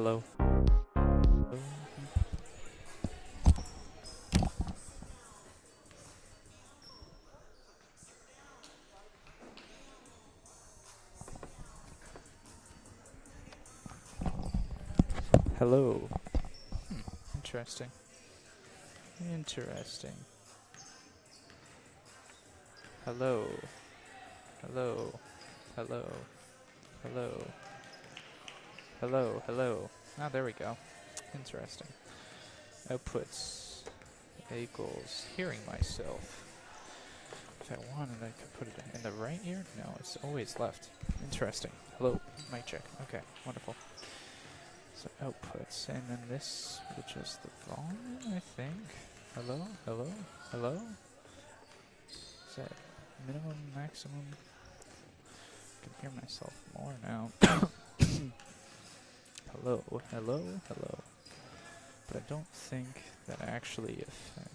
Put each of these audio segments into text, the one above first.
Hello. Hello. Interesting. Interesting. Hello. Hello. Hello. Hello. Hello. Hello. Ah, there we go. Interesting. Outputs equals hearing myself. If I wanted, I could put it in the right ear. No, it's always left. Interesting. Hello. Mic check. Okay. Wonderful. So outputs, and then this, which is the volume, I think. Hello, hello, hello. Is that minimum, maximum? I can hear myself more now. Hello, hello, hello. But I don't think that actually affects.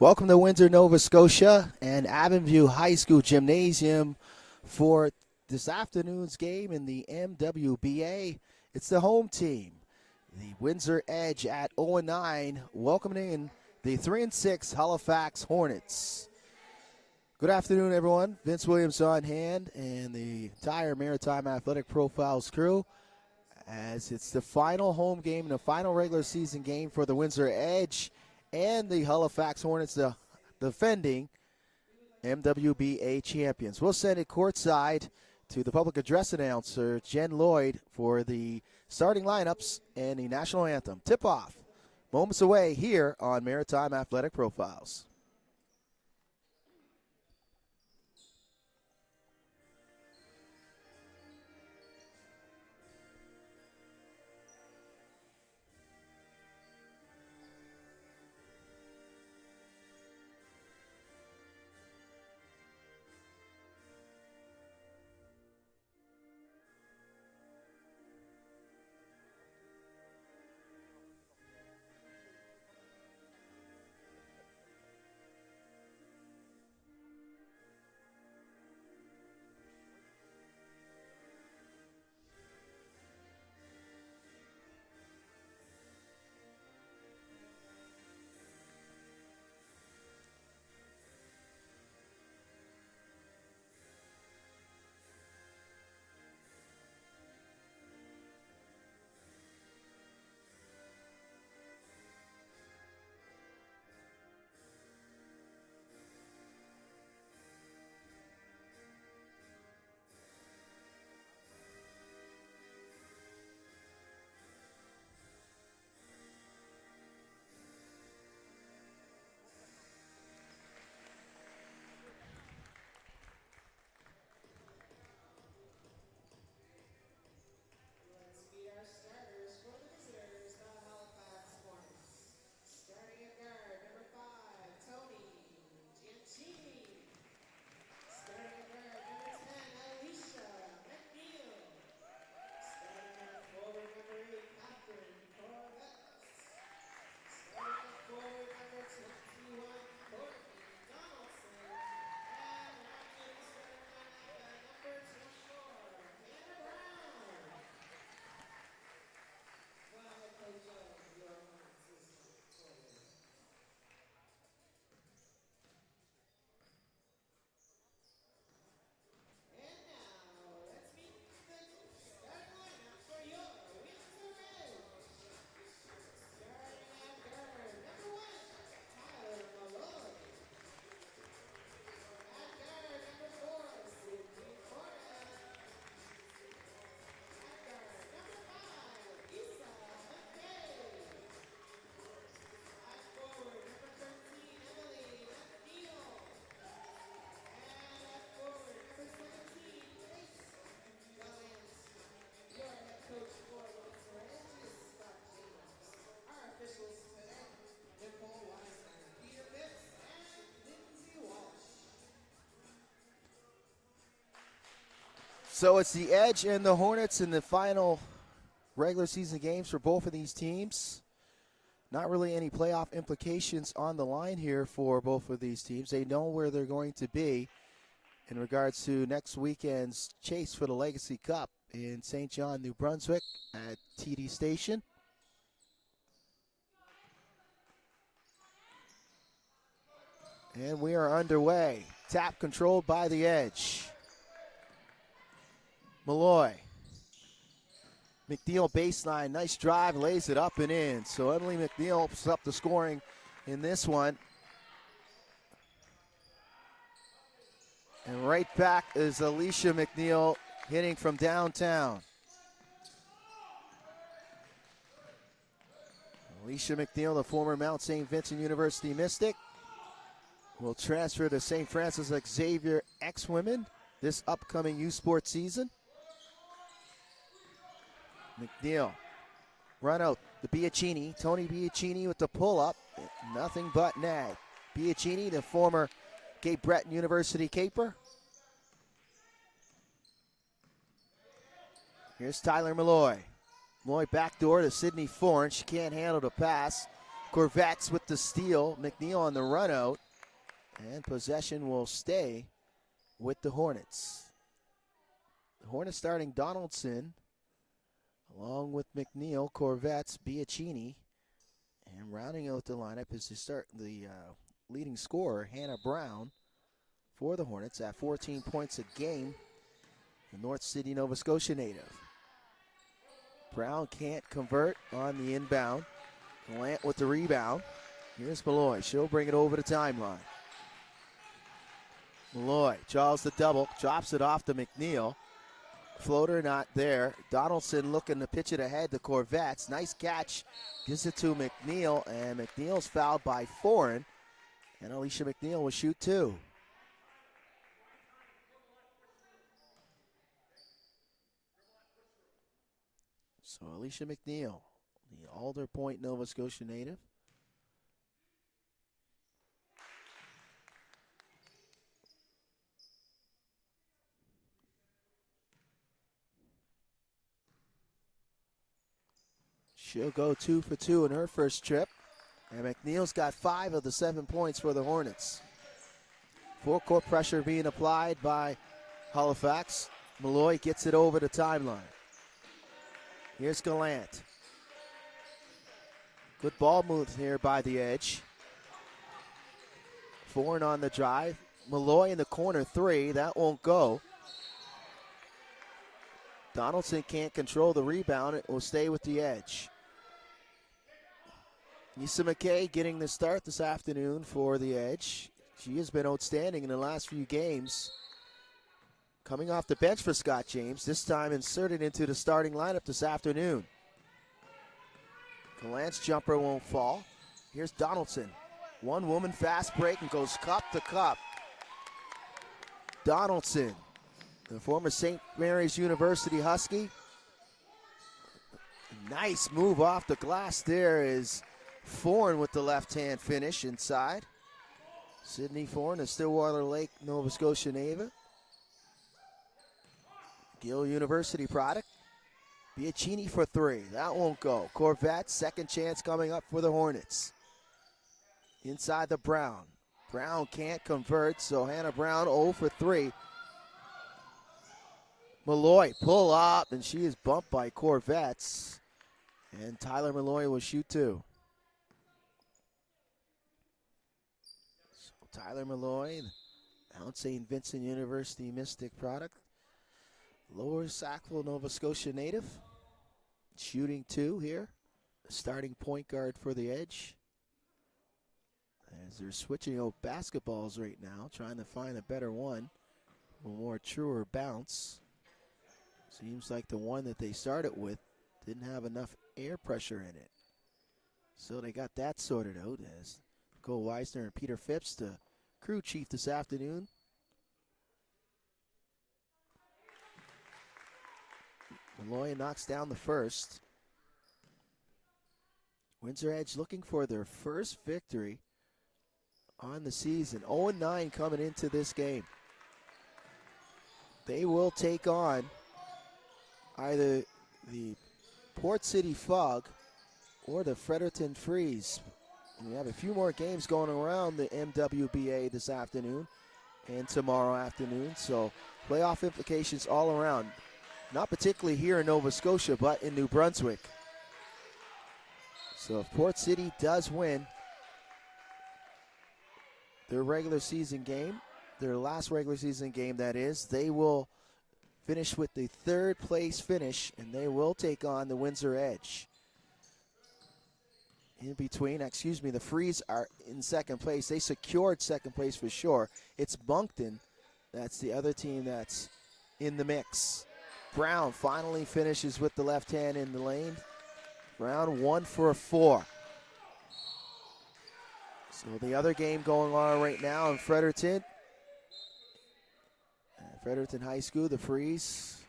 Welcome to Windsor, Nova Scotia and Avonview High School Gymnasium for this afternoon's game in the MWBA. It's the home team, the Windsor Edge at 0-9, welcoming in the 3-6 Halifax Hornets. Good afternoon, everyone. Vince Williams on hand and the entire Maritime Athletic Profiles crew, as it's the final home game and the final regular season game for the Windsor Edge and the Halifax Hornets, the defending MWBA champions. We'll send it courtside to the public address announcer, Jen Lloyd, for the starting lineups and the national anthem. Tip-off moments away here on Maritime Athletic Profiles. So it's the Edge and the Hornets in the final regular season games for both of these teams. Not really any playoff implications on the line here for both of these teams. They know where they're going to be in regards to next weekend's chase for the Legacy Cup in St. John, New Brunswick at TD Station. And we are underway. Tap controlled by the Edge. Malloy. McNeil baseline, nice drive, lays it up and in. So Emily McNeil opens up the scoring in this one. And right back is Alicia McNeil hitting from downtown. Alicia McNeil, the former Mount St. Vincent University Mystic, will transfer to St. Francis Xavier X-Women this upcoming U Sports season. McNeil, run out to Biachini. Tony Biachini with the pull-up. Nothing but net. Biachini, the former Cape Breton University Caper. Here's Tyler Malloy. Malloy backdoor to Sydney Foreign. She can't handle the pass. Corvettes with the steal. McNeil on the run out. And possession will stay with the Hornets. The Hornets starting Donaldson, along with McNeil, Corvettes, Biacchini, and rounding out the lineup is the leading scorer, Hannah Brown, for the Hornets at 14 points a game. The North City, Nova Scotia native. Brown can't convert on the inbound. Gallant with the rebound. Here's Malloy. She'll bring it over the timeline. Malloy draws the double, drops it off to McNeil. Floater not there. Donaldson looking to pitch it ahead to Corvettes. Nice catch. Gives it to McNeil, and McNeil's fouled by Foreign. And Alicia McNeil will shoot two. So Alicia McNeil, the Alder Point, Nova Scotia native. She'll go 2 for 2 in her first trip. And McNeil's got 5 of the 7 points for the Hornets. Full court pressure being applied by Halifax. Malloy gets it over the timeline. Here's Gallant. Good ball move here by the edge. Foreign on the drive. Malloy in the corner three. That won't go. Donaldson can't control the rebound. It will stay with the edge. Issa McKay getting the start this afternoon for the Edge. She has been outstanding in the last few games. Coming off the bench for Scott James, this time inserted into the starting lineup this afternoon. Gallant's jumper won't fall. Here's Donaldson. One woman fast break and goes cup to cup. Donaldson, the former St. Mary's University Husky. Nice move off the glass there is Foreign with the left-hand finish inside. Sydney Foreign, a Stillwater Lake, Nova Scotia native. Gill University product. Biacchini for three. That won't go. Corvette, second chance coming up for the Hornets. Inside the Brown. Brown can't convert, so Hannah Brown 0 for 3. Malloy pull up, and she is bumped by Corvettes. And Tyler Malloy will shoot two. So Tyler Malloy, Mount St. Vincent University Mystic product. Lower Sackville, Nova Scotia native. Shooting two here. Starting point guard for the Edge. As they're switching out basketballs right now, trying to find a better one. A more truer bounce. Seems like the one that they started with didn't have enough air pressure in it. So they got that sorted out as Cole Weisner and Peter Phipps, the crew chief this afternoon. Malloy knocks down the first. Windsor Edge looking for their first victory on the season. 0-9 coming into this game. They will take on either the Port City Fog or the Fredericton Freeze. We have a few more games going around the MWBA this afternoon and tomorrow afternoon, so playoff implications all around. Not particularly here in Nova Scotia, but in New Brunswick. So if Port City does win their regular season game, their last regular season game that is, they will finish with the third place finish, and they will take on the Windsor Edge. In between, the Freeze are in second place. They secured second place for sure. It's Moncton. That's the other team that's in the mix. Brown finally finishes with the left hand in the lane. Brown 1 for 4. So the other game going on right now in Fredericton. Fredericton High School, the Freeze.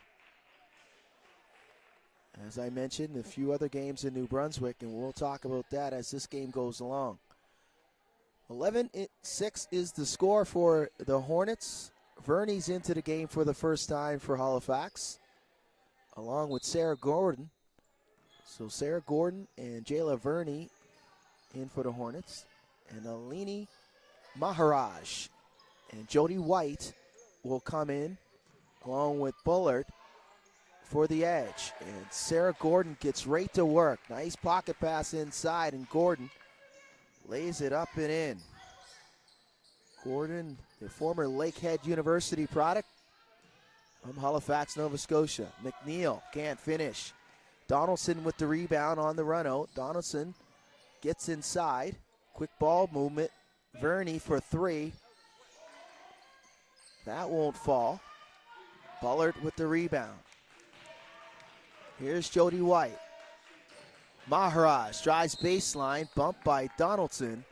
As I mentioned, a few other games in New Brunswick, and we'll talk about that as this game goes along. 11-6 is the score for the Hornets. Verney's into the game for the first time for Halifax, along with Sarah Gordon. So Sarah Gordon and Jayla Verney in for the Hornets. And Alini Maharaj and Jody White will come in along with Bullard for the edge. And Sarah Gordon gets right to work. Nice pocket pass inside, and Gordon lays it up and in. Gordon, the former Lakehead University product from Halifax, Nova Scotia. McNeil can't finish. Donaldson with the rebound on the run out. Donaldson gets inside. Quick ball movement. Verney for three. That won't fall. Bullard with the rebound. Here's Jody White. Maharaj drives baseline, bumped by Donaldson.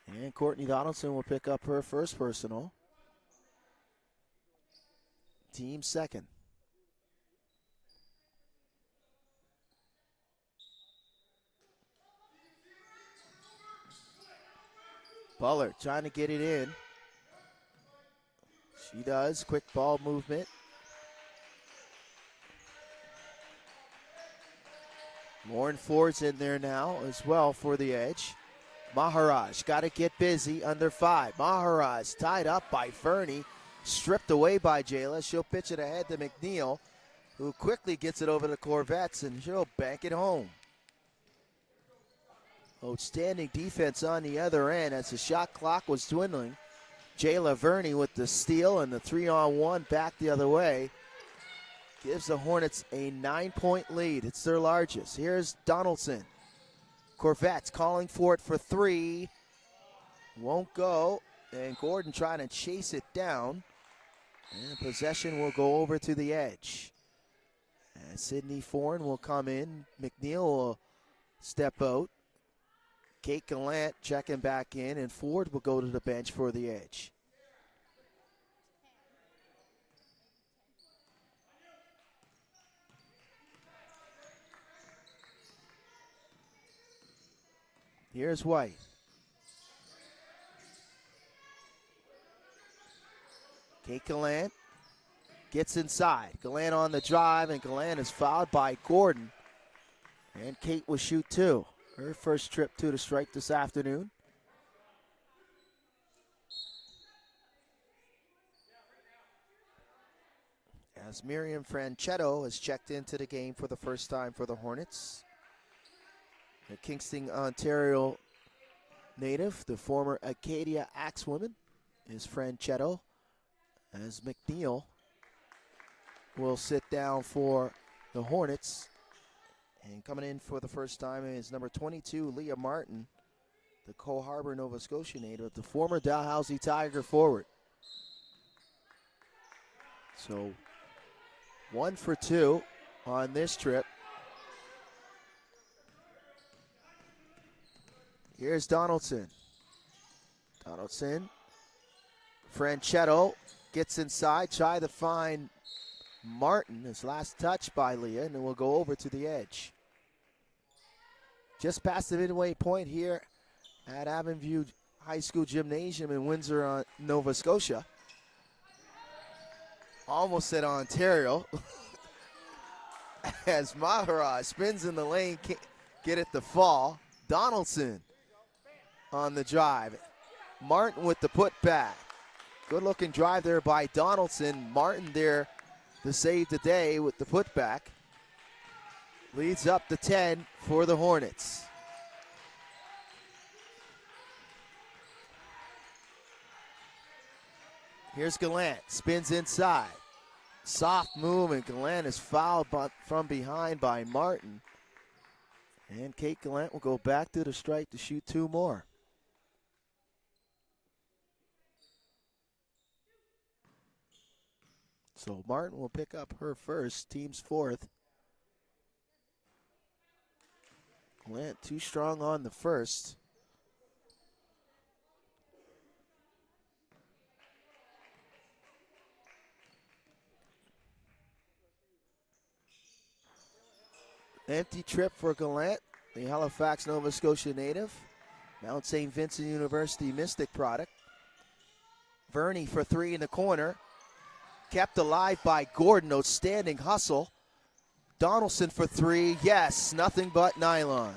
And Courtney Donaldson will pick up her first personal. Team second. Bullard trying to get it in. She does. Quick ball movement. Lauren Ford's in there now as well for the edge. Maharaj got to get busy under 5. Maharaj tied up by Fernie. Stripped away by Jayla. She'll pitch it ahead to McNeil, who quickly gets it over the Corvettes, and she'll bank it home. Outstanding defense on the other end as the shot clock was dwindling. Jayla Verney with the steal and the 3-on-1 back the other way. Gives the Hornets a 9-point lead. It's their largest. Here's Donaldson. Corvettes calling for it for 3. Won't go. And Gordon trying to chase it down. And possession will go over to the edge. And Sydney Foran will come in. McNeil will step out. Kate Gallant checking back in. And Ford will go to the bench for the edge. Here's White. Kate Gallant gets inside. Gallant on the drive, and Gallant is fouled by Gordon. And Kate will shoot 2. Her first trip to the strike this afternoon. As Miriam Franchetto has checked into the game for the first time for the Hornets. A Kingston, Ontario native, the former Acadia Axewoman, is Franchetto. As McNeil will sit down for the Hornets. And coming in for the first time is number 22, Leah Martin, the Co-Harbor, Nova Scotia native, the former Dalhousie Tiger forward. So 1 for 2 on this trip. Here's Donaldson. Donaldson. Franchetto gets inside, try to find Martin. His last touch by Leah, and then we'll go over to the edge. Just past the midway point here at Avonview High School Gymnasium in Windsor, Nova Scotia. Almost said Ontario. As Maharaj spins in the lane, can't get it to fall. Donaldson on the drive. Martin with the putback. Good looking drive there by Donaldson. Martin there to save the day with the putback. Leads up to 10 for the Hornets. Here's Gallant, spins inside. Soft move, and Gallant is fouled from behind by Martin. And Kate Gallant will go back to the strike to shoot 2 more. So Martin will pick up her first, team's 4th. Gallant too strong on the first. Empty trip for Gallant, the Halifax, Nova Scotia native. Mount St. Vincent University Mystic product. Verney for 3 in the corner. Kept alive by Gordon, outstanding hustle. Donaldson for 3, yes, nothing but nylon.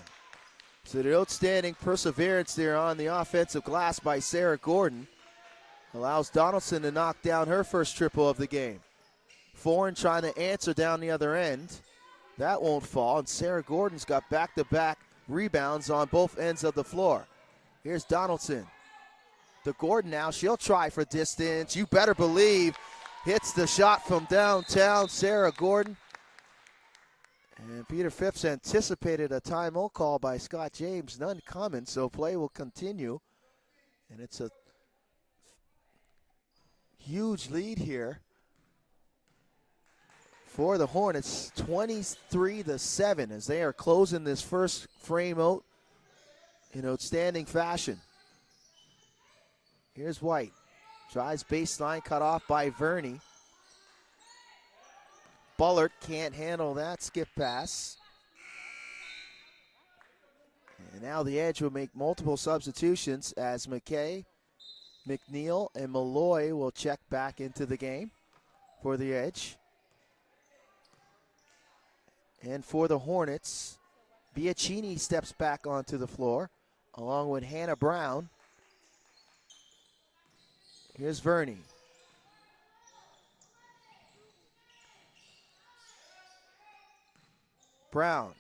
It's So the outstanding perseverance there on the offensive glass by Sarah Gordon allows Donaldson to knock down her first triple of the game. Foreign trying to answer down the other end. That won't fall, and Sarah Gordon's got back-to-back rebounds on both ends of the floor. Here's Donaldson. To Gordon now, she'll try for distance. You better believe. Hits the shot from downtown, Sarah Gordon. And Peter Phipps anticipated a timeout call by Scott James. None coming, so play will continue. And it's a huge lead here for the Hornets, 23-7, as they are closing this first frame out in outstanding fashion. Here's White. Drives baseline, cut off by Verney. Bullard can't handle that skip pass. And now the Edge will make multiple substitutions as McKay, McNeil, and Malloy will check back into the game for the Edge. And for the Hornets, Biachini steps back onto the floor along with Hannah Brown. Here's Verney. Brown.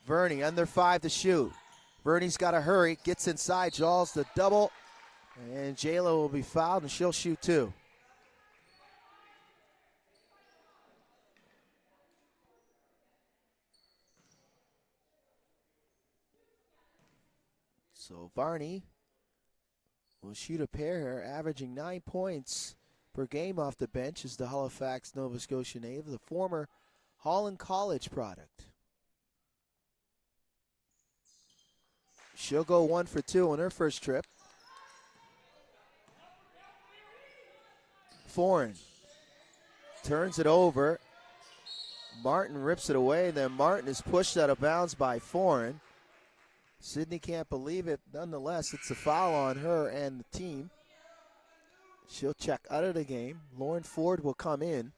Verney under 5 to shoot. Verney's got to hurry, gets inside, draws the double, and Jayla will be fouled and she'll shoot 2. So Varney will shoot a pair here, averaging 9 points per game off the bench as the Halifax Nova Scotia native, the former Holland College product. She'll go 1 for 2 on her first trip. Foreign turns it over. Martin rips it away, then Martin is pushed out of bounds by Foreign. Sydney can't believe it. Nonetheless, it's a foul on her and the team. She'll check out of the game. Lauren Ford will come in.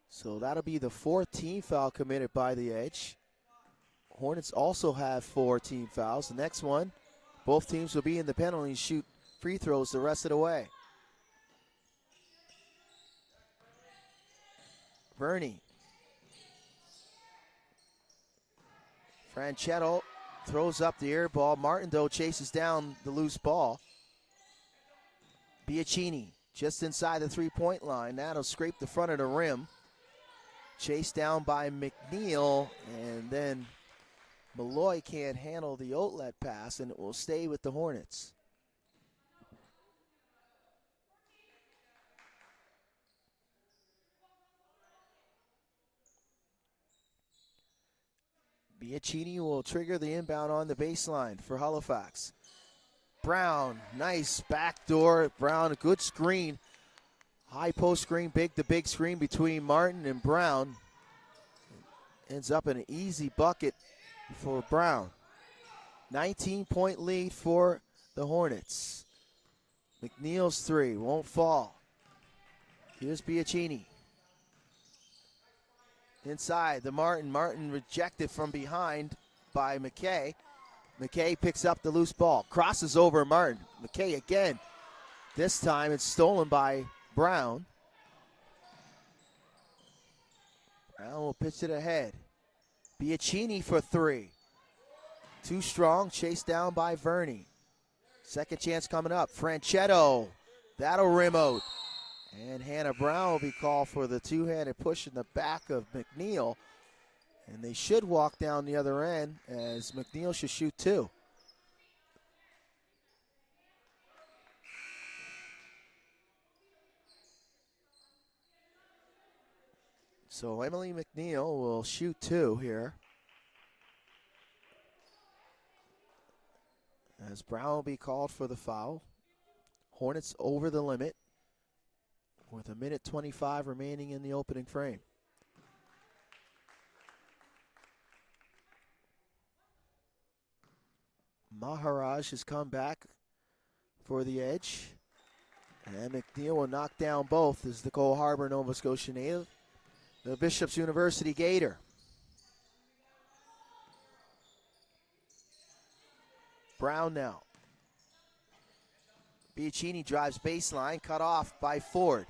So that'll be the 4th team foul committed by the Edge. Hornets also have 4 team fouls. The next one, both teams will be in the penalty and shoot free throws the rest of the way. Verney. Franchetto throws up the air ball. Martindale chases down the loose ball. Biachini just inside the three-point line. That'll scrape the front of the rim. Chased down by McNeil, and then Malloy can't handle the outlet pass, and it will stay with the Hornets. Biachini will trigger the inbound on the baseline for Halifax. Brown, nice backdoor. Brown, a good screen. High post screen, big screen between Martin and Brown. Ends up in an easy bucket for Brown. 19-point lead for the Hornets. McNeil's 3 won't fall. Here's Biachini. Inside the Martin. Martin rejected from behind by McKay. McKay picks up the loose ball. Crosses over Martin. McKay again. This time it's stolen by Brown. Brown will pitch it ahead. Biachini for 3. Too strong. Chased down by Verney. Second chance coming up. Franchetto. That'll rim out. And Hannah Brown will be called for the two-handed push in the back of McNeil. And they should walk down the other end as McNeil should shoot 2. So Emily McNeil will shoot 2 here. As Brown will be called for the foul. Hornets over the limit with 1:25 remaining in the opening frame. Maharaj has come back for the Edge. And McNeil will knock down both as the Cole Harbor Nova Scotia native, the Bishop's University Gator. Brown now. Bianchini drives baseline, cut off by Ford.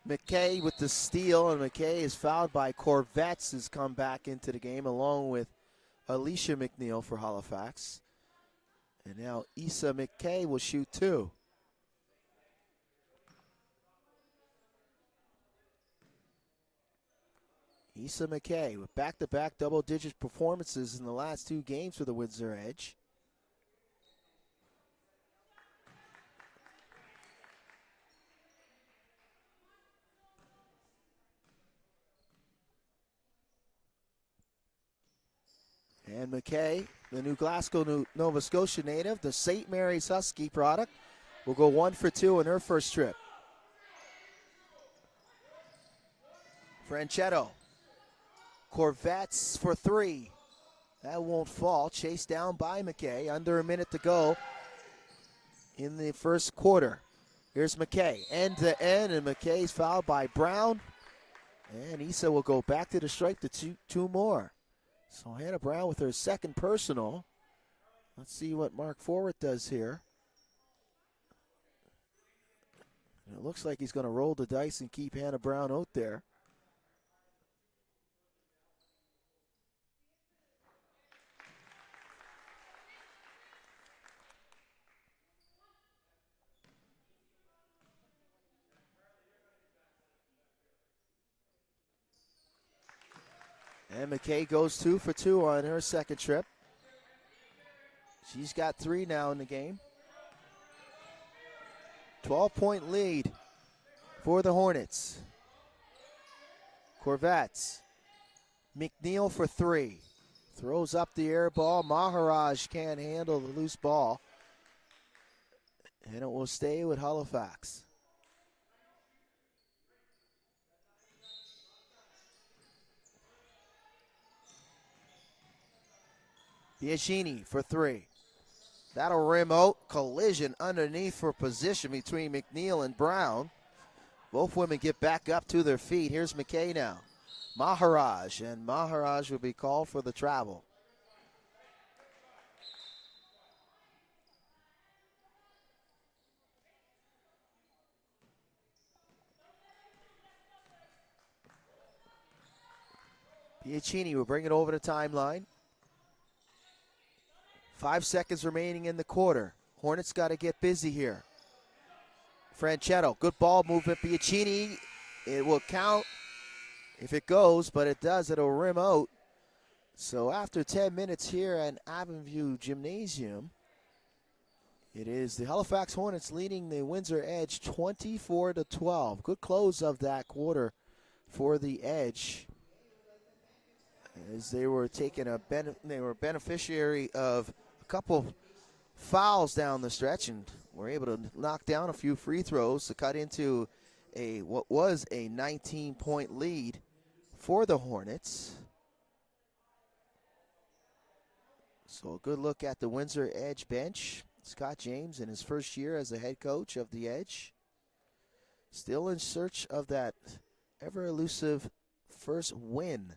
McKay with the steal, and McKay is fouled by Corvettes, has come back into the game along with Alicia McNeil for Halifax. And now Issa McKay will shoot 2. Issa McKay with back-to-back double-digit performances in the last 2 games for the Windsor Edge. And McKay, the New Glasgow, Nova Scotia native, the St. Mary's Husky product, will go 1 for 2 in her first trip. Franchetto. Corvettes for 3. That won't fall. Chased down by McKay. Under a minute to go in the first quarter. Here's McKay. End to end, and McKay's fouled by Brown. And Issa will go back to the stripe to two more. So Hannah Brown with her second personal. Let's see what Mark Forward does here. And it looks like he's going to roll the dice and keep Hannah Brown out there. And McKay goes 2 for 2 on her second trip. She's got 3 now in the game. 12-point lead for the Hornets. Corvettes. McNeil for 3. Throws up the air ball. Maharaj can't handle the loose ball. And it will stay with Halifax. Bianchini for 3. That'll rim out. Collision underneath for position between McNeil and Brown. Both women get back up to their feet. Here's McKay now. Maharaj, and Maharaj will be called for the travel. Bianchini will bring it over the timeline. 5 seconds remaining in the quarter. Hornets got to get busy here. Franchetto, good ball movement. Bianchini, it will count if it goes, but it does. It'll rim out. So after 10 minutes here at Avenview Gymnasium, it is the Halifax Hornets leading the Windsor Edge 24-12. Good close of that quarter for the Edge, as they were taking they were beneficiary of a couple fouls down the stretch and were able to knock down a few free throws to cut into what was a 19-point lead for the Hornets. So a good look at the Windsor Edge bench. Scott James in his first year as the head coach of the Edge. Still in search of that ever-elusive first win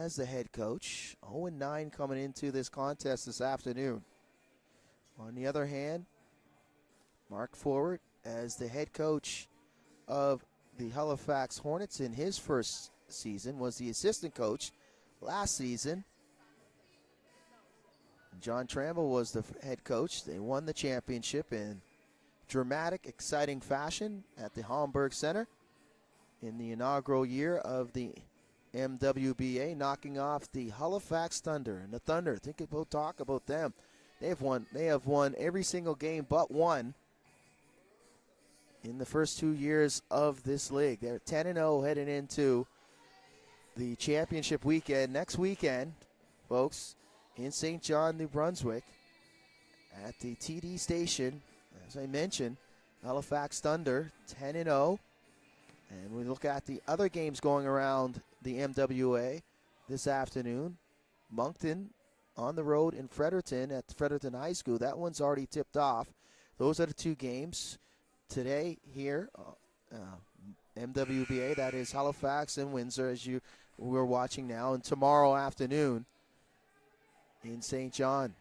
as the head coach. 0-9 coming into this contest this afternoon. On the other hand, Mark Forward as the head coach of the Halifax Hornets in his first season was the assistant coach last season. John Tramble was the head coach. They won the championship in dramatic, exciting fashion at the Homburg Center in the inaugural year of the MWBA, knocking off the Halifax Thunder. And the Thunder, talk about them. They have won every single game but one in the first 2 years of this league. They're 10-0 heading into the championship weekend. Next weekend, folks, in St. John, New Brunswick, at the TD station, as I mentioned, Halifax Thunder 10-0. And we look at the other games going around the MWA this afternoon. Moncton on the road in Fredericton at Fredericton High School. That one's already tipped off. Those are the two games today here. MWBA, that is Halifax and Windsor, as we're watching now. And tomorrow afternoon in St. John,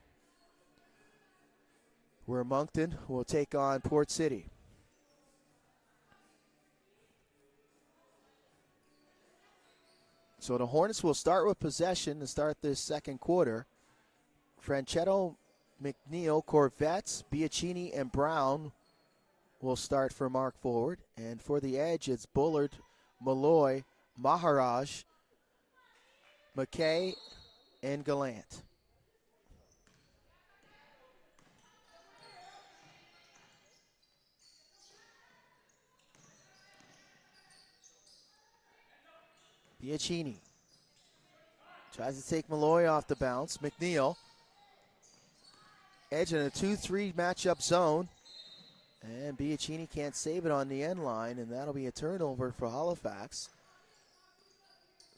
where Moncton will take on Port City. So the Hornets will start with possession to start this second quarter. Franchetto, McNeil, Corvettes, Biachini, and Brown will start for Mark Forward. And for the edge, it's Bullard, Malloy, Maharaj, McKay, and Gallant. Biachini tries to take Malloy off the bounce. McNeil, edge in a 2-3 matchup zone. And Biachini can't save it on the end line, and that'll be a turnover for Halifax.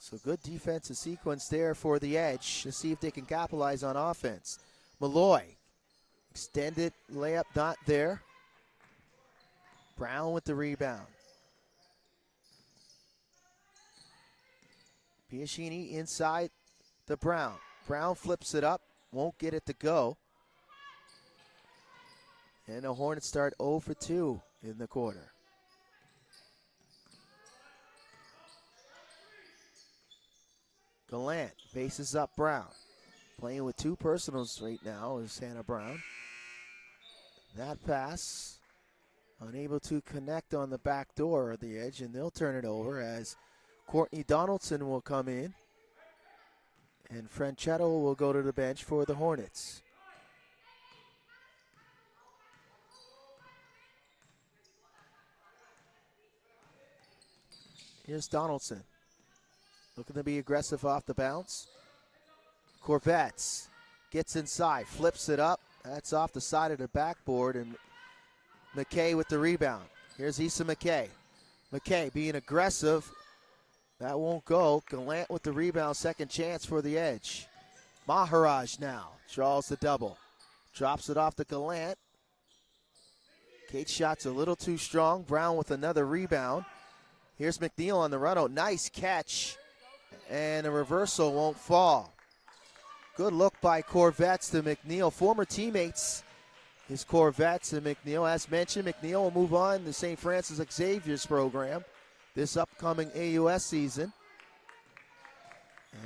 So good defensive sequence there for the edge to see if they can capitalize on offense. Malloy, extended layup not there. Brown with the rebound. Biachini inside the Brown. Brown flips it up, won't get it to go. And the Hornets start 0 for 2 in the quarter. Gallant faces up Brown. Playing with two personals right now is Hannah Brown. That pass, unable to connect on the back door of the edge, and they'll turn it over as Courtney Donaldson will come in. And Franchetto will go to the bench for the Hornets. Here's Donaldson. Looking to be aggressive off the bounce. Corvettes gets inside, flips it up. That's off the side of the backboard, and McKay with the rebound. Here's Issa McKay. McKay being aggressive. That won't go. Gallant with the rebound, second chance for the edge. Maharaj now draws the double. Drops it off to Gallant. Kate's shot's a little too strong. Brown with another rebound. Here's McNeil on the run out. Nice catch. And a reversal won't fall. Good look by Corvettes to McNeil. Former teammates is Corvettes and McNeil. As mentioned, McNeil will move on to St. Francis Xavier's program this upcoming AUS season.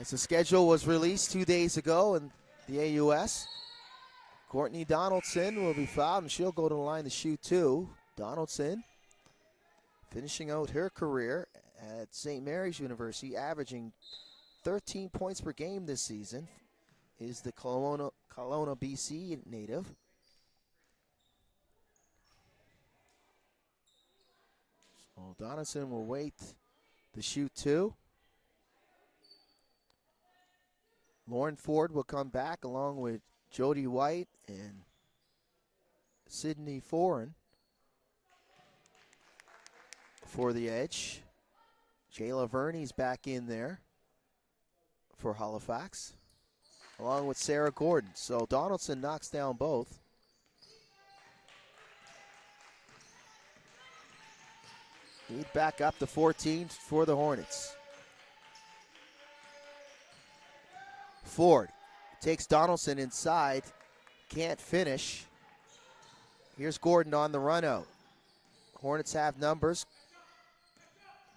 As the schedule was released 2 days ago in the AUS, Courtney Donaldson will be fouled, and she'll go to the line to shoot two. Donaldson finishing out her career at St. Mary's University, averaging 13 points per game this season, is the Kelowna, BC native. So Donaldson will wait to shoot two. Lauren Ford will come back along with Jody White and Sydney Foran for the edge. Jayla Verney's back in there for Halifax, along with Sarah Gordon. So Donaldson knocks down both. Lead back up to 14 for the Hornets. Ford takes Donaldson inside, can't finish. Here's Gordon on the run out. Hornets have numbers.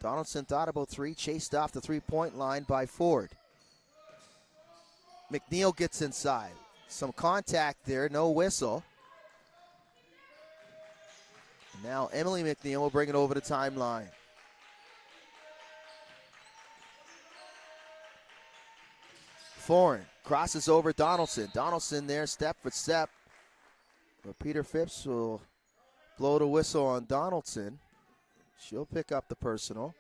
Donaldson thought about three, chased off the three-point line by Ford. McNeil gets inside. Some contact there, no whistle. And now Emily McNeil will bring it over the timeline. Foran crosses over Donaldson. Donaldson there, step for step. But Peter Phipps will blow the whistle on Donaldson. She'll pick up the personal.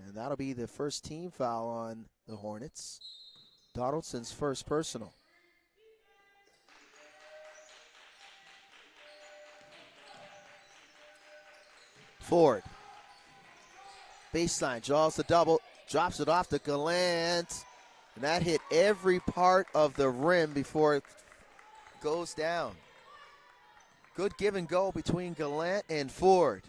And that'll be the first team foul on the Hornets. Donaldson's first personal. Ford. Baseline, draws the double, drops it off to Gallant. And that hit every part of the rim before it goes down. Good give and go between Gallant and Ford.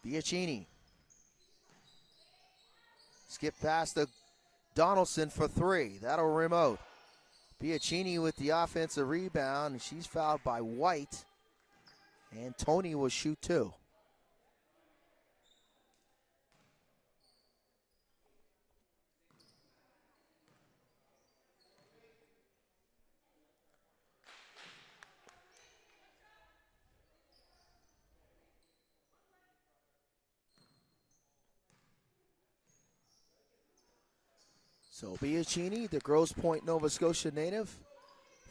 Biachini. Skip past the Donaldson for three. That'll rim out. Biachini with the offensive rebound, and she's fouled by White. And Tony will shoot two. So Biachini, the Grosse Pointe, Nova Scotia native,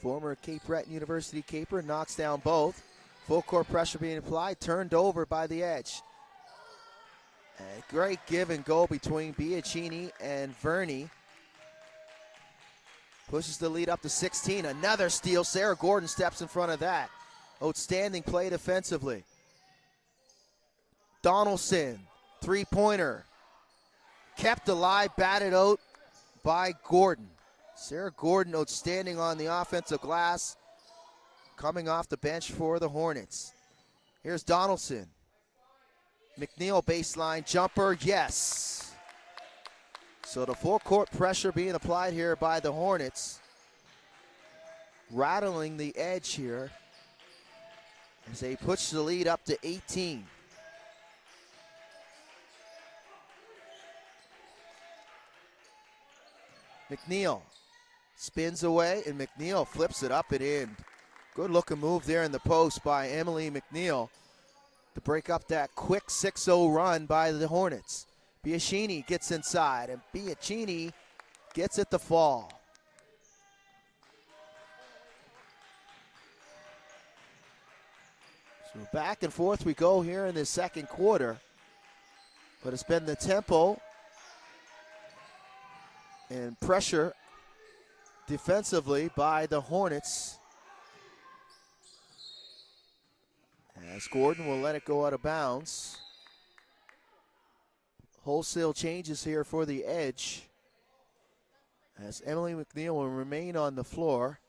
former Cape Breton University Caper, knocks down both. Full court pressure being applied, turned over by the edge. A great give and go between Biachini and Verney. Pushes the lead up to 16. Another steal. Sarah Gordon steps in front of that. Outstanding play defensively. Donaldson, three-pointer. Kept alive, batted out by Gordon. Sarah Gordon outstanding on the offensive glass, coming off the bench for the Hornets. Here's Donaldson. McNeil baseline jumper, yes. So the full court pressure being applied here by the Hornets. Rattling the edge here as they push the lead up to 18. McNeil spins away, and McNeil flips it up and in. Good looking move there in the post by Emily McNeil to break up that quick 6-0 run by the Hornets. Biachini gets inside, and Biachini gets it to fall. So back and forth we go here in the second quarter, but it's been the tempo and pressure defensively by the Hornets, as Gordon will let it go out of bounds. Wholesale changes here for the edge, as Emily McNeil will remain on the floor.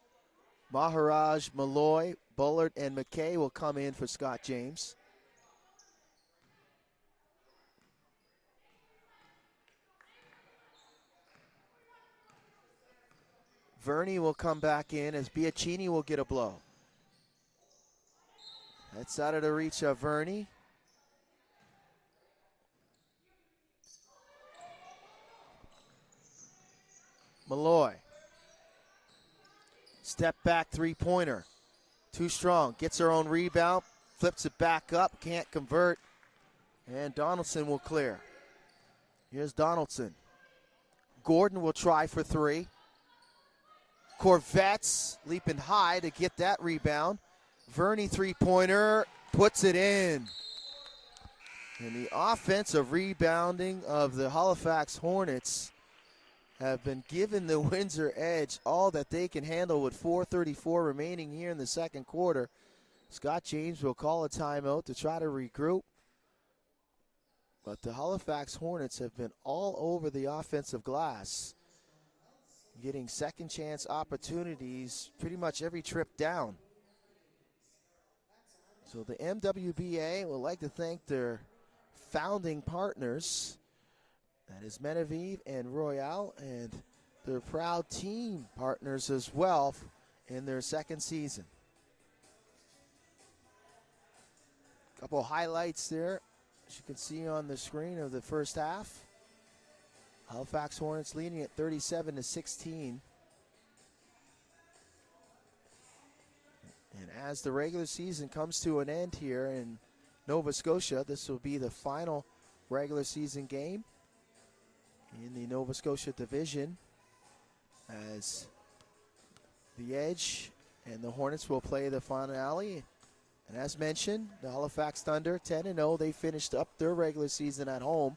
Maharaj, Malloy, Bullard, and McKay will come in for Scott James. Verney will come back in as Biachini will get a blow. That's out of the reach of Verney. Malloy. Step back three-pointer. Too strong. Gets her own rebound. Flips it back up. Can't convert. And Donaldson will clear. Here's Donaldson. Gordon will try for three. Corvettes leaping high to get that rebound. Verney three-pointer puts it in. And the offensive rebounding of the Halifax Hornets have been given the Windsor edge all that they can handle with 4:34 remaining here in the second quarter. Scott James will call a timeout to try to regroup. But the Halifax Hornets have been all over the offensive glass, getting second chance opportunities pretty much every trip down. So the MWBA would like to thank their founding partners, that is Menevieve and Royale, and their proud team partners as well in their second season. Couple highlights there, as you can see on the screen, of the first half. Halifax Hornets leading at 37-16. And as the regular season comes to an end here in Nova Scotia, this will be the final regular season game in the Nova Scotia division, as the Edge and the Hornets will play the finale. And as mentioned, the Halifax Thunder 10-0. They finished up their regular season at home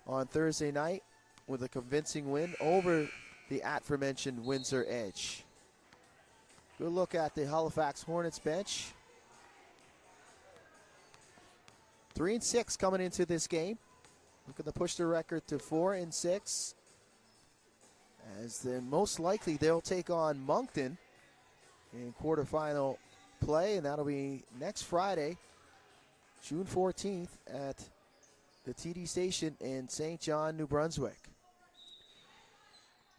on Thursday night with a convincing win over the aforementioned Windsor Edge. Good look at the Halifax Hornets bench. 3-6 coming into this game. Looking to push the record to 4-6. As then most likely they'll take on Moncton in quarterfinal play, and that'll be next Friday, June 14th at the TD station in St. John, New Brunswick.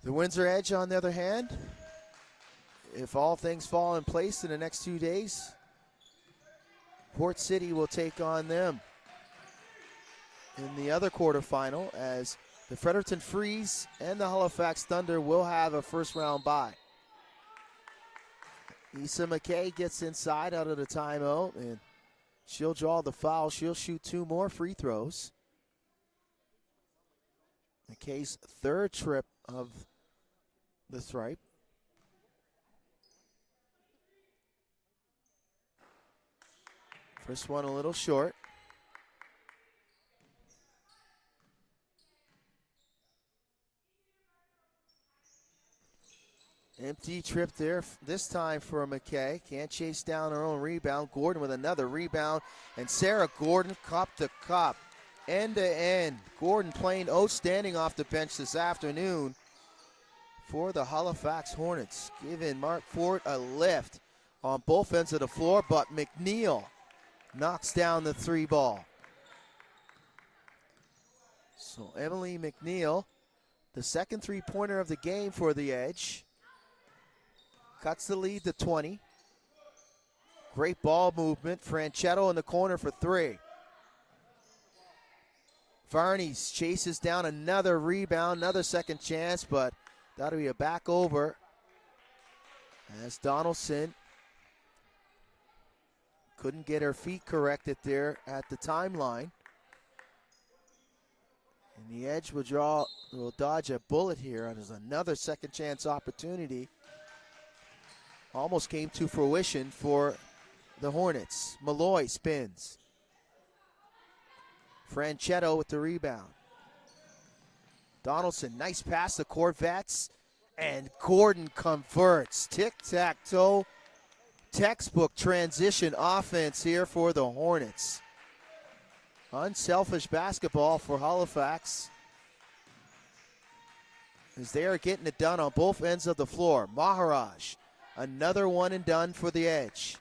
The Windsor Edge, on the other hand, if all things fall in place in the next 2 days, Port City will take on them in the other quarterfinal, as the Fredericton Freeze and the Halifax Thunder will have a first-round bye. Issa McKay gets inside out of the timeout, and she'll draw the foul. She'll shoot 2 more free throws. McKay's 3rd trip of the stripe. First one a little short. Empty trip there this time for McKay. Can't chase down her own rebound. Gordon with another rebound. And Sarah Gordon, cup to cup, end to end. Gordon playing outstanding off the bench this afternoon for the Halifax Hornets. Giving Mark Ford a lift on both ends of the floor, but McNeil knocks down the 3 ball. So Emily McNeil, the second 3-pointer of the game for the Edge, cuts the lead to 20. Great ball movement. Franchetto in the corner for 3. Varney's chases down another rebound, another second chance, but that'll be a back over as Donaldson couldn't get her feet corrected there at the timeline. And the Edge will dodge a bullet here. There's another second chance opportunity. Almost came to fruition for the Hornets. Malloy spins. Franchetto with the rebound. Donaldson, nice pass to Corvettes, and Gordon converts. Tic-tac-toe, textbook transition offense here for the Hornets. Unselfish basketball for Halifax, as they are getting it done on both ends of the floor. Maharaj, another one and done for the Edge.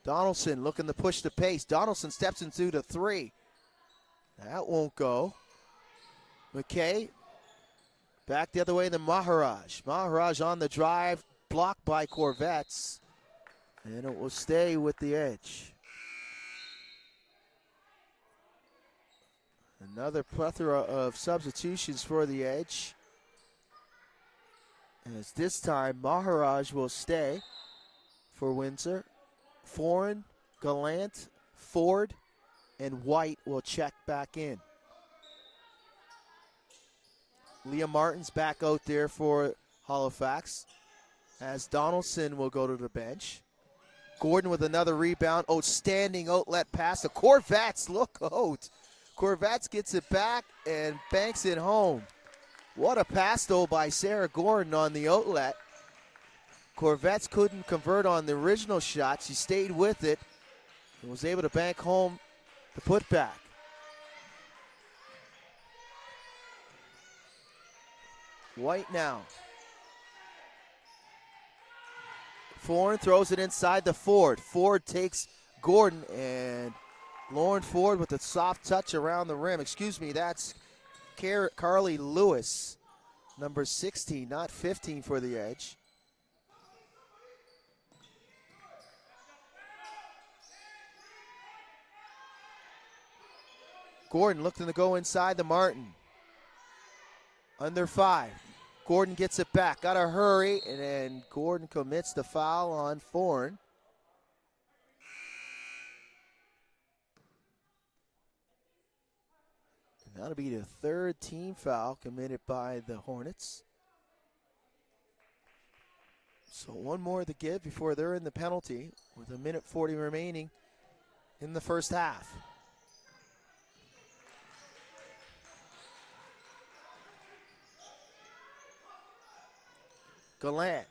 Donaldson looking to push the pace. Donaldson steps into the 3. That won't go. McKay back the other way than Maharaj. Maharaj on the drive, blocked by Corvettes, and it will stay with the Edge. Another plethora of substitutions for the Edge, as this time Maharaj will stay for Windsor. Foreign, Gallant, Ford, and White will check back in. Leah Martin's back out there for Halifax, as Donaldson will go to the bench. Gordon with another rebound. Outstanding outlet pass. The Corvettes, look out. Corvettes gets it back and banks it home. What a pass, though, by Sarah Gordon on the outlet. Corvettes couldn't convert on the original shot. She stayed with it and was able to bank home the putback. White now. Foreign throws it inside the Ford. Ford takes Gordon, and Lauren Ford with a soft touch around the rim. Excuse me, that's Carly Lewis, number 16, not 15 for the Edge. Gordon looking to go inside the Martin. Under 5. Gordon gets it back. Got to hurry, and then Gordon commits the foul on Foreign. And that'll be the 3rd team foul committed by the Hornets. So one more to give before they're in the penalty, with 1:40 remaining in the first half. Gallant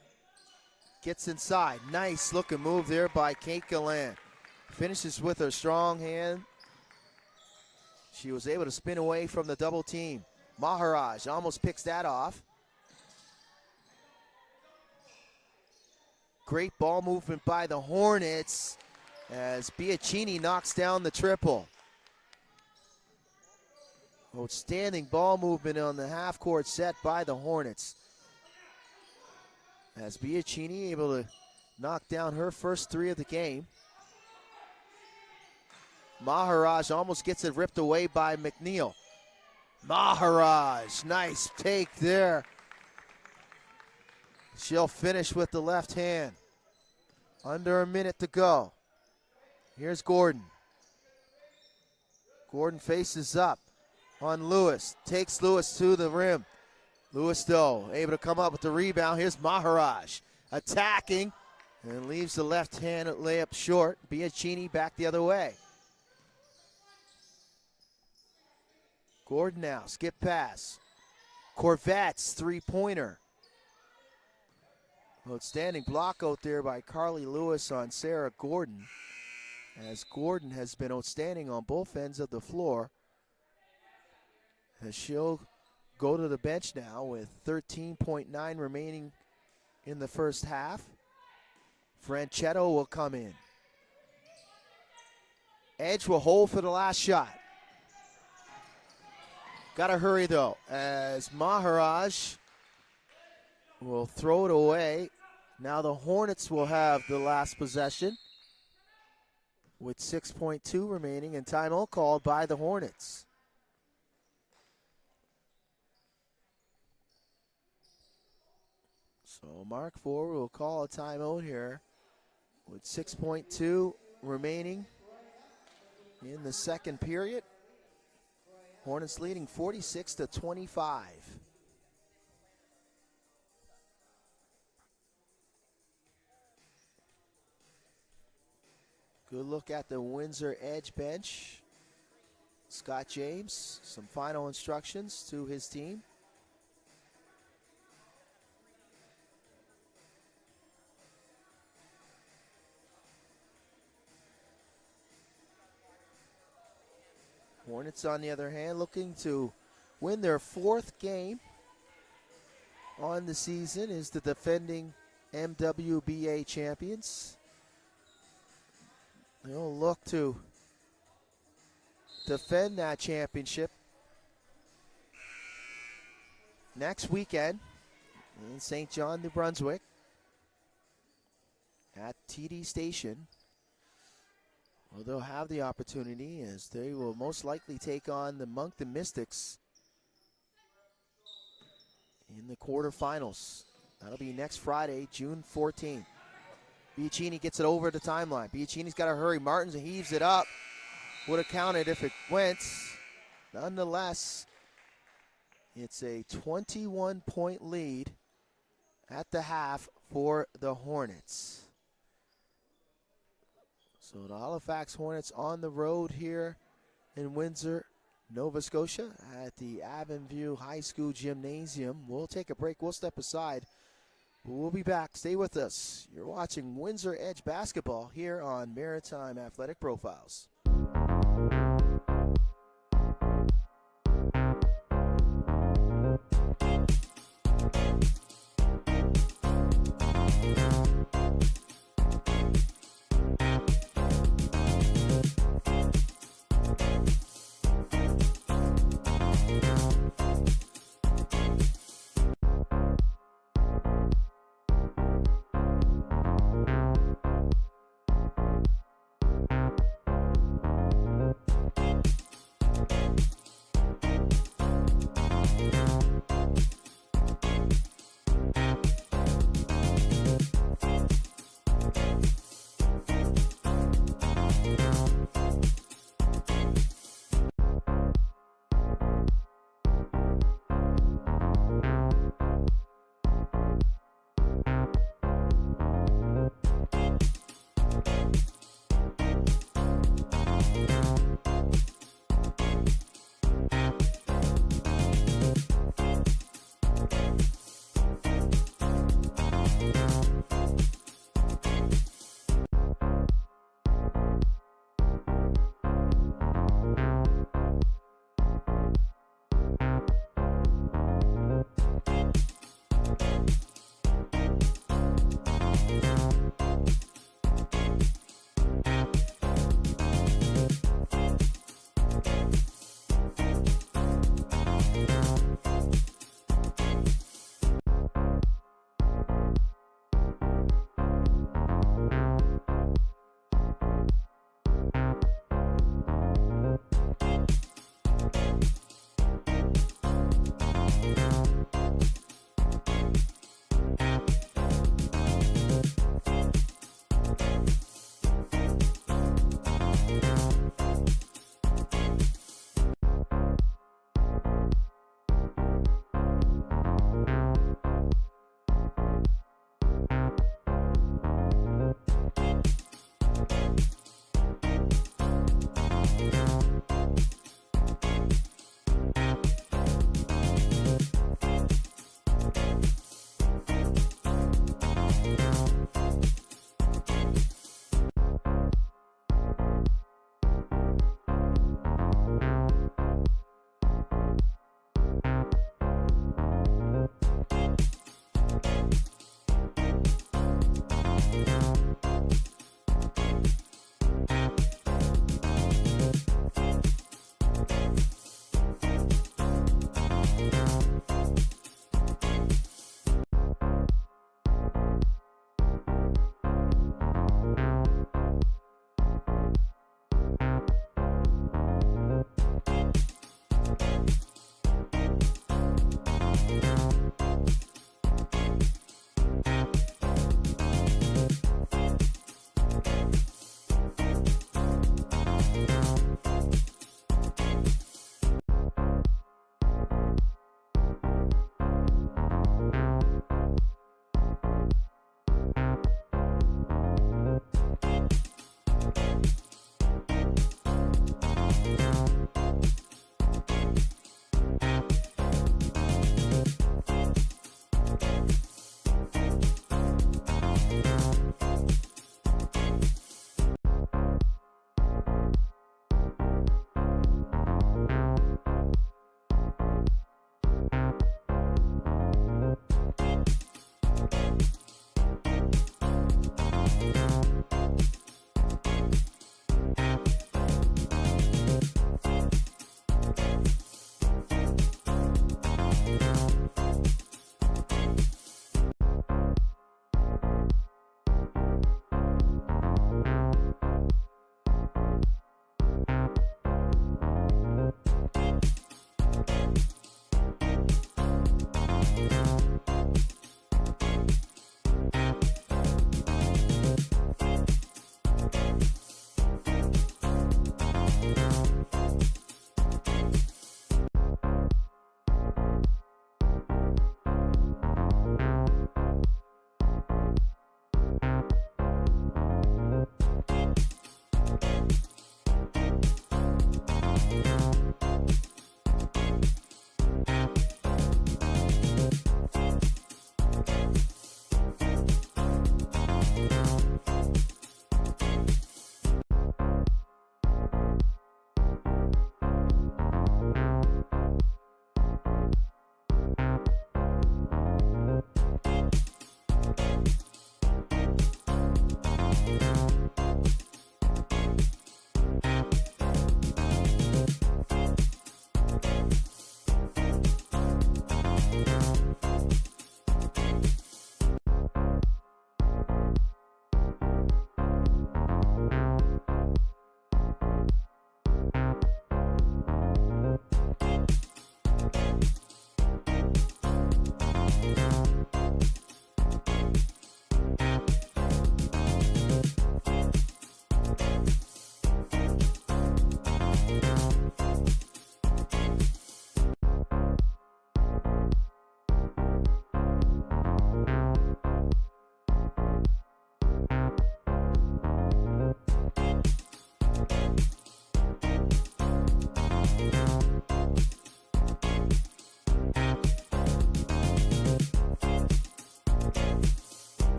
gets inside. Nice looking move there by Kate Gallant. Finishes with her strong hand. She was able to spin away from the double team. Maharaj almost picks that off. Great ball movement by the Hornets as Biachini knocks down the triple. Outstanding ball movement on the half-court set by the Hornets. As Biachini able to knock down her first three of the game. Maharaj almost gets it ripped away by McNeil. Maharaj, nice take there. She'll finish with the left hand. Under a minute to go. Here's Gordon. Gordon faces up on Lewis. Takes Lewis to the rim. Lewis, though, able to come up with the rebound. Here's Maharaj attacking and leaves the left hand layup short. Biachini back the other way. Gordon now, skip pass. Corvette's three-pointer. Outstanding block out there by Carly Lewis on Sarah Gordon, as Gordon has been outstanding on both ends of the floor. As she'll go to the bench now with 13.9 remaining in the first half. Franchetto will come in. Edge will hold for the last shot. Got to hurry, though, as Maharaj will throw it away. Now the Hornets will have the last possession with 6.2 remaining, and timeout called by the Hornets. So Mark Ford will call a timeout here with 6.2 remaining in the second period. Hornets leading 46-25. Good look at the Windsor Edge bench. Scott James, some final instructions to his team. Hornets, on the other hand, looking to win their fourth game on the season, is the defending MWBA champions. They'll look to defend that championship next weekend in St. John, New Brunswick at TD Station. Well, they'll have the opportunity, as they will most likely take on the Moncton Mystics in the quarterfinals. That'll be next Friday, June 14th. Biachini gets it over the timeline. Biachini's got to hurry. Martins heaves it up. Would have counted if it went. Nonetheless, it's a 21-point lead at the half for the Hornets. So the Halifax Hornets on the road here in Windsor, Nova Scotia at the Avonview High School Gymnasium. We'll take a break. We'll step aside. We'll be back. Stay with us. You're watching Windsor Edge basketball here on Maritime Athletic Profiles.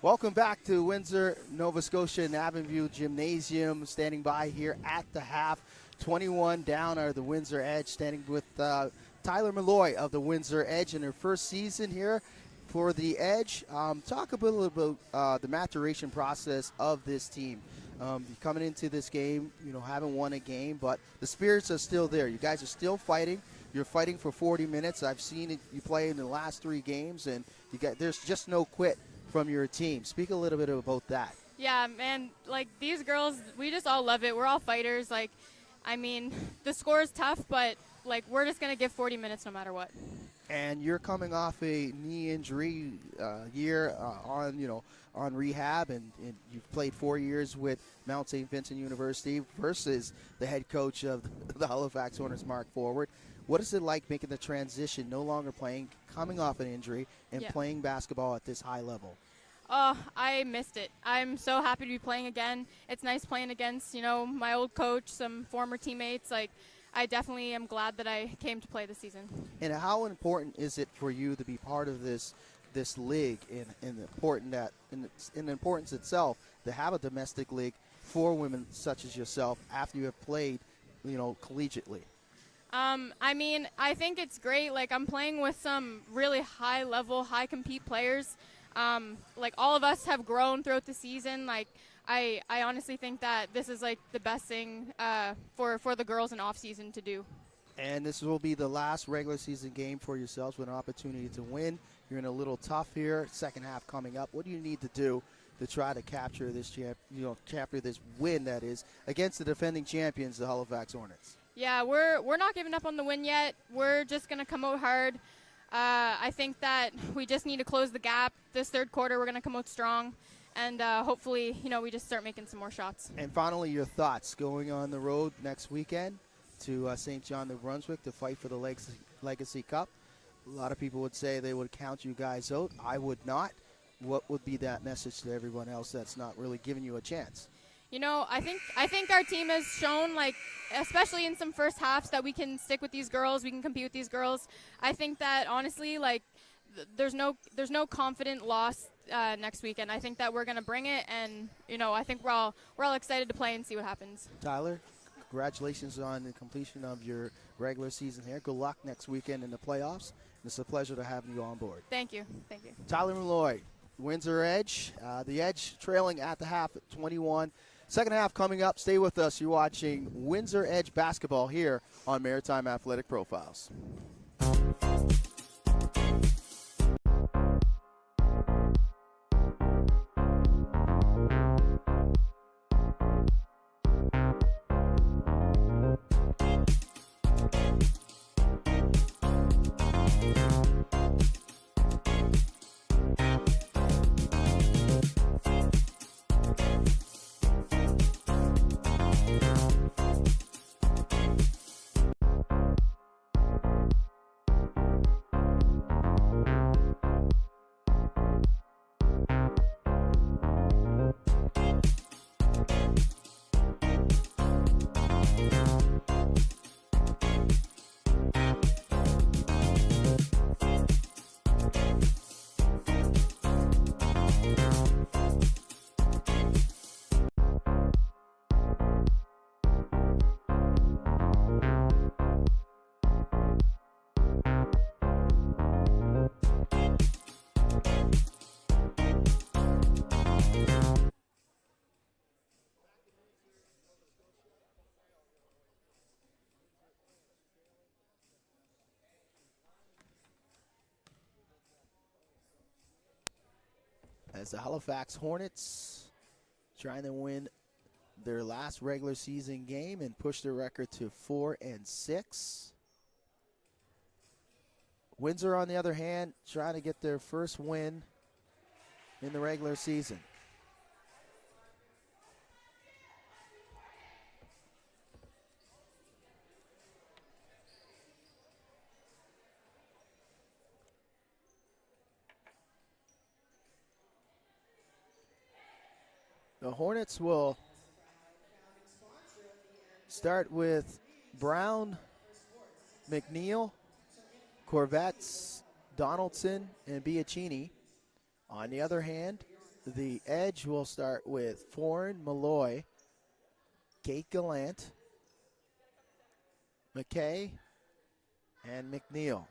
Welcome back to Windsor, Nova Scotia and Avenue Gymnasium. Standing by here at the half. 21 down are the Windsor Edge, standing with Tyler Malloy of the Windsor Edge in her first season here for the Edge. Talk a little about the maturation process of this team. Coming into this game, haven't won a game, but the spirits are still there. You guys are still fighting. You're fighting for 40 minutes. I've seen it, you play in the last 3 games, and there's just no quit from your team. Speak a little bit about that. Yeah, man, these girls, we just all love it. We're all fighters. The score is tough, but we're just going to give 40 minutes no matter what. And you're coming off a knee injury year on rehab, and you've played 4 years with Mount St. Vincent University versus the head coach of the Halifax Hornets, Mark Forward. What is it like making the transition, no longer playing, coming off an injury, and playing basketball at this high level? Oh, I missed it. I'm so happy to be playing again. It's nice playing against, my old coach, some former teammates. I definitely am glad that I came to play this season. And how important is it for you to be part of this league, and the importance itself to have a domestic league for women such as yourself after you have played, collegiately? I think it's great. I'm playing with some really high-level, high-compete players. All of us have grown throughout the season. I honestly think that this is, the best thing for the girls in off-season to do. And this will be the last regular season game for yourselves with an opportunity to win. You're in a little tough here, second half coming up. What do you need to do to try to capture this capture this win, that is, against the defending champions, the Halifax Hornets? Yeah, we're not giving up on the win yet. We're just going to come out hard. I think that we just need to close the gap. This third quarter, we're going to come out strong. And hopefully, we just start making some more shots. And finally, your thoughts going on the road next weekend to St. John, New Brunswick to fight for the Legacy Cup. A lot of people would say they would count you guys out. I would not. What would be that message to everyone else that's not really giving you a chance? I think our team has shown, especially in some first halves, that we can stick with these girls. We can compete with these girls. I think that, honestly, there's no confident loss next weekend. I think that we're going to bring it, and, I think we're all excited to play and see what happens. Tyler, congratulations on the completion of your regular season here. Good luck next weekend in the playoffs. It's a pleasure to have you on board. Thank you. Thank you. Tyler Malloy, Windsor Edge. The Edge trailing at the half at 21. Second half coming up. Stay with us. You're watching Windsor Edge basketball here on Maritime Athletic Profiles. As the Halifax Hornets trying to win their last regular season game and push their record to 4-6. Windsor, on the other hand, trying to get their first win in the regular season. The Hornets will start with Brown, McNeil, Corvettes, Donaldson, and Biachini. On the other hand, the edge will start with Foreign, Malloy, Kate Gallant, McKay, and McNeil.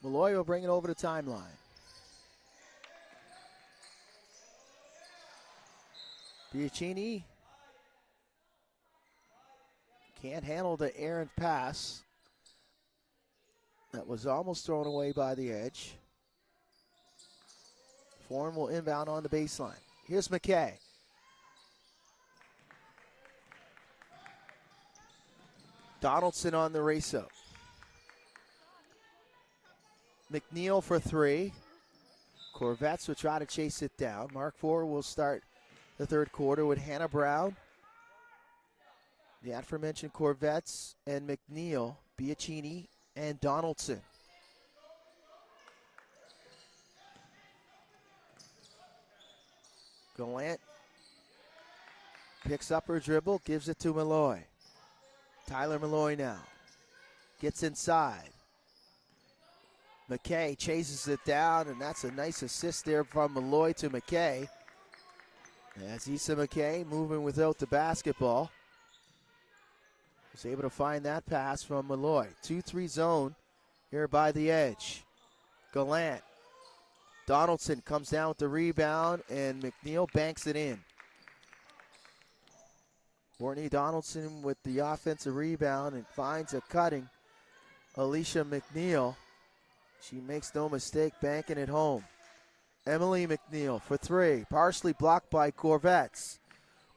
Malloy will bring it over the timeline. Bianchini can't handle the errant pass. That was almost thrown away by the edge. Foreign will inbound on the baseline. Here's McKay. Donaldson on the race up. McNeil for three. Corvettes will try to chase it down. Mark IV will start the third quarter with Hannah Brown, the aforementioned Corvettes, and McNeil, Bianchini, and Donaldson. Gallant picks up her dribble, gives it to Malloy. Tyler Malloy now gets inside. McKay chases it down, and that's a nice assist there from Malloy to McKay. As Issa McKay moving without the basketball. Was able to find that pass from Malloy. 2-3 zone here by the edge. Gallant. Donaldson comes down with the rebound, and McNeil banks it in. Courtney Donaldson with the offensive rebound and finds a cutting Alicia McNeil. She makes no mistake banking it home. Emily McNeil for three, partially blocked by Corvettes.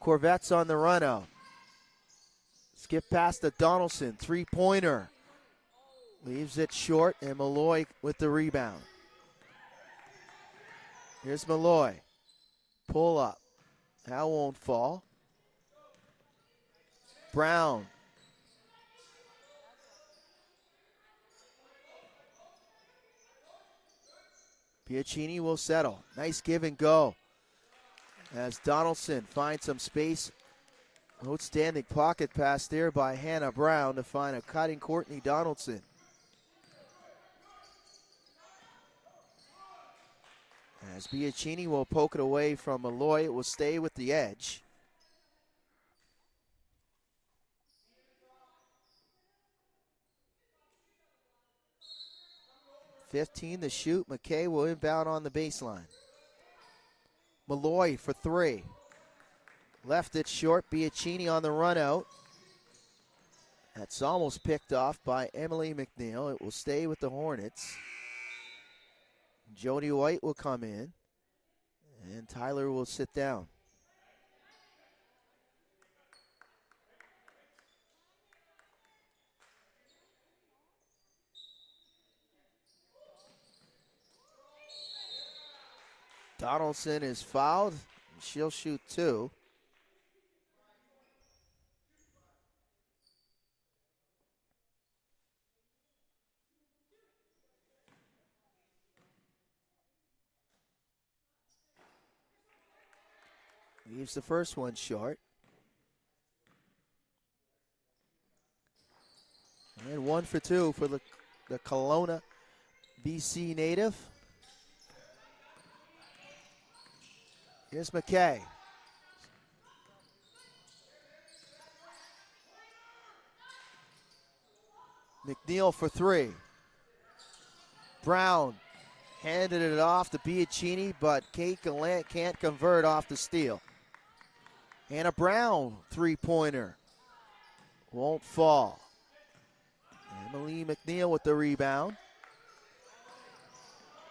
Corvettes on the run out. Skip past to Donaldson, three-pointer. Leaves it short, and Malloy with the rebound. Here's Malloy. Pull up. That won't fall. Brown. Bianchini will settle. Nice give and go. As Donaldson finds some space. Outstanding pocket pass there by Hannah Brown to find a cutting Courtney Donaldson. As Bianchini will poke it away from Malloy, it will stay with the edge. 15 to shoot. McKay will inbound on the baseline. Malloy for three. Left it short. Bianchini on the run out. That's almost picked off by Emily McNeil. It will stay with the Hornets. Jody White will come in. And Tyler will sit down. Donaldson is fouled. She'll shoot two. Leaves the first one short. And 1 for 2 for the Kelowna, BC native. Here's McKay. McNeil for three. Brown handed it off to Bianchini, but Kate Gallant can't convert off the steal. Hannah Brown, three-pointer. Won't fall. Emily McNeil with the rebound.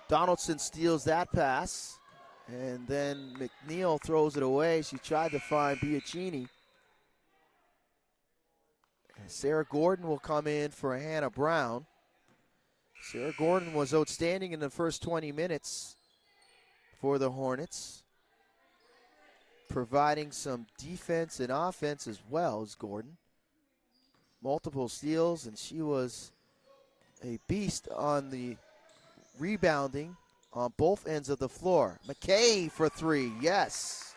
Donaldson steals that pass. And then McNeil throws it away. She tried to find Bianchini. And Sarah Gordon will come in for Hannah Brown. Sarah Gordon was outstanding in the first 20 minutes for the Hornets, providing some defense and offense as well as Gordon. Multiple steals, and she was a beast on the rebounding on both ends of the floor. McKay for three, yes.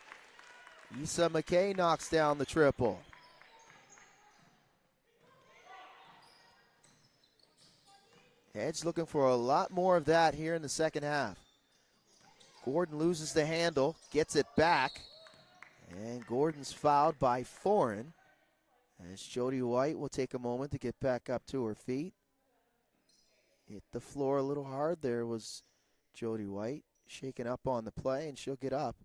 Issa McKay knocks down the triple. Edge looking for a lot more of that here in the second half. Gordon loses the handle, gets it back, and Gordon's fouled by Foreign. As Jody White will take a moment to get back up to her feet. Hit the floor a little hard there was Jody White. Shaken up on the play, and she'll get up.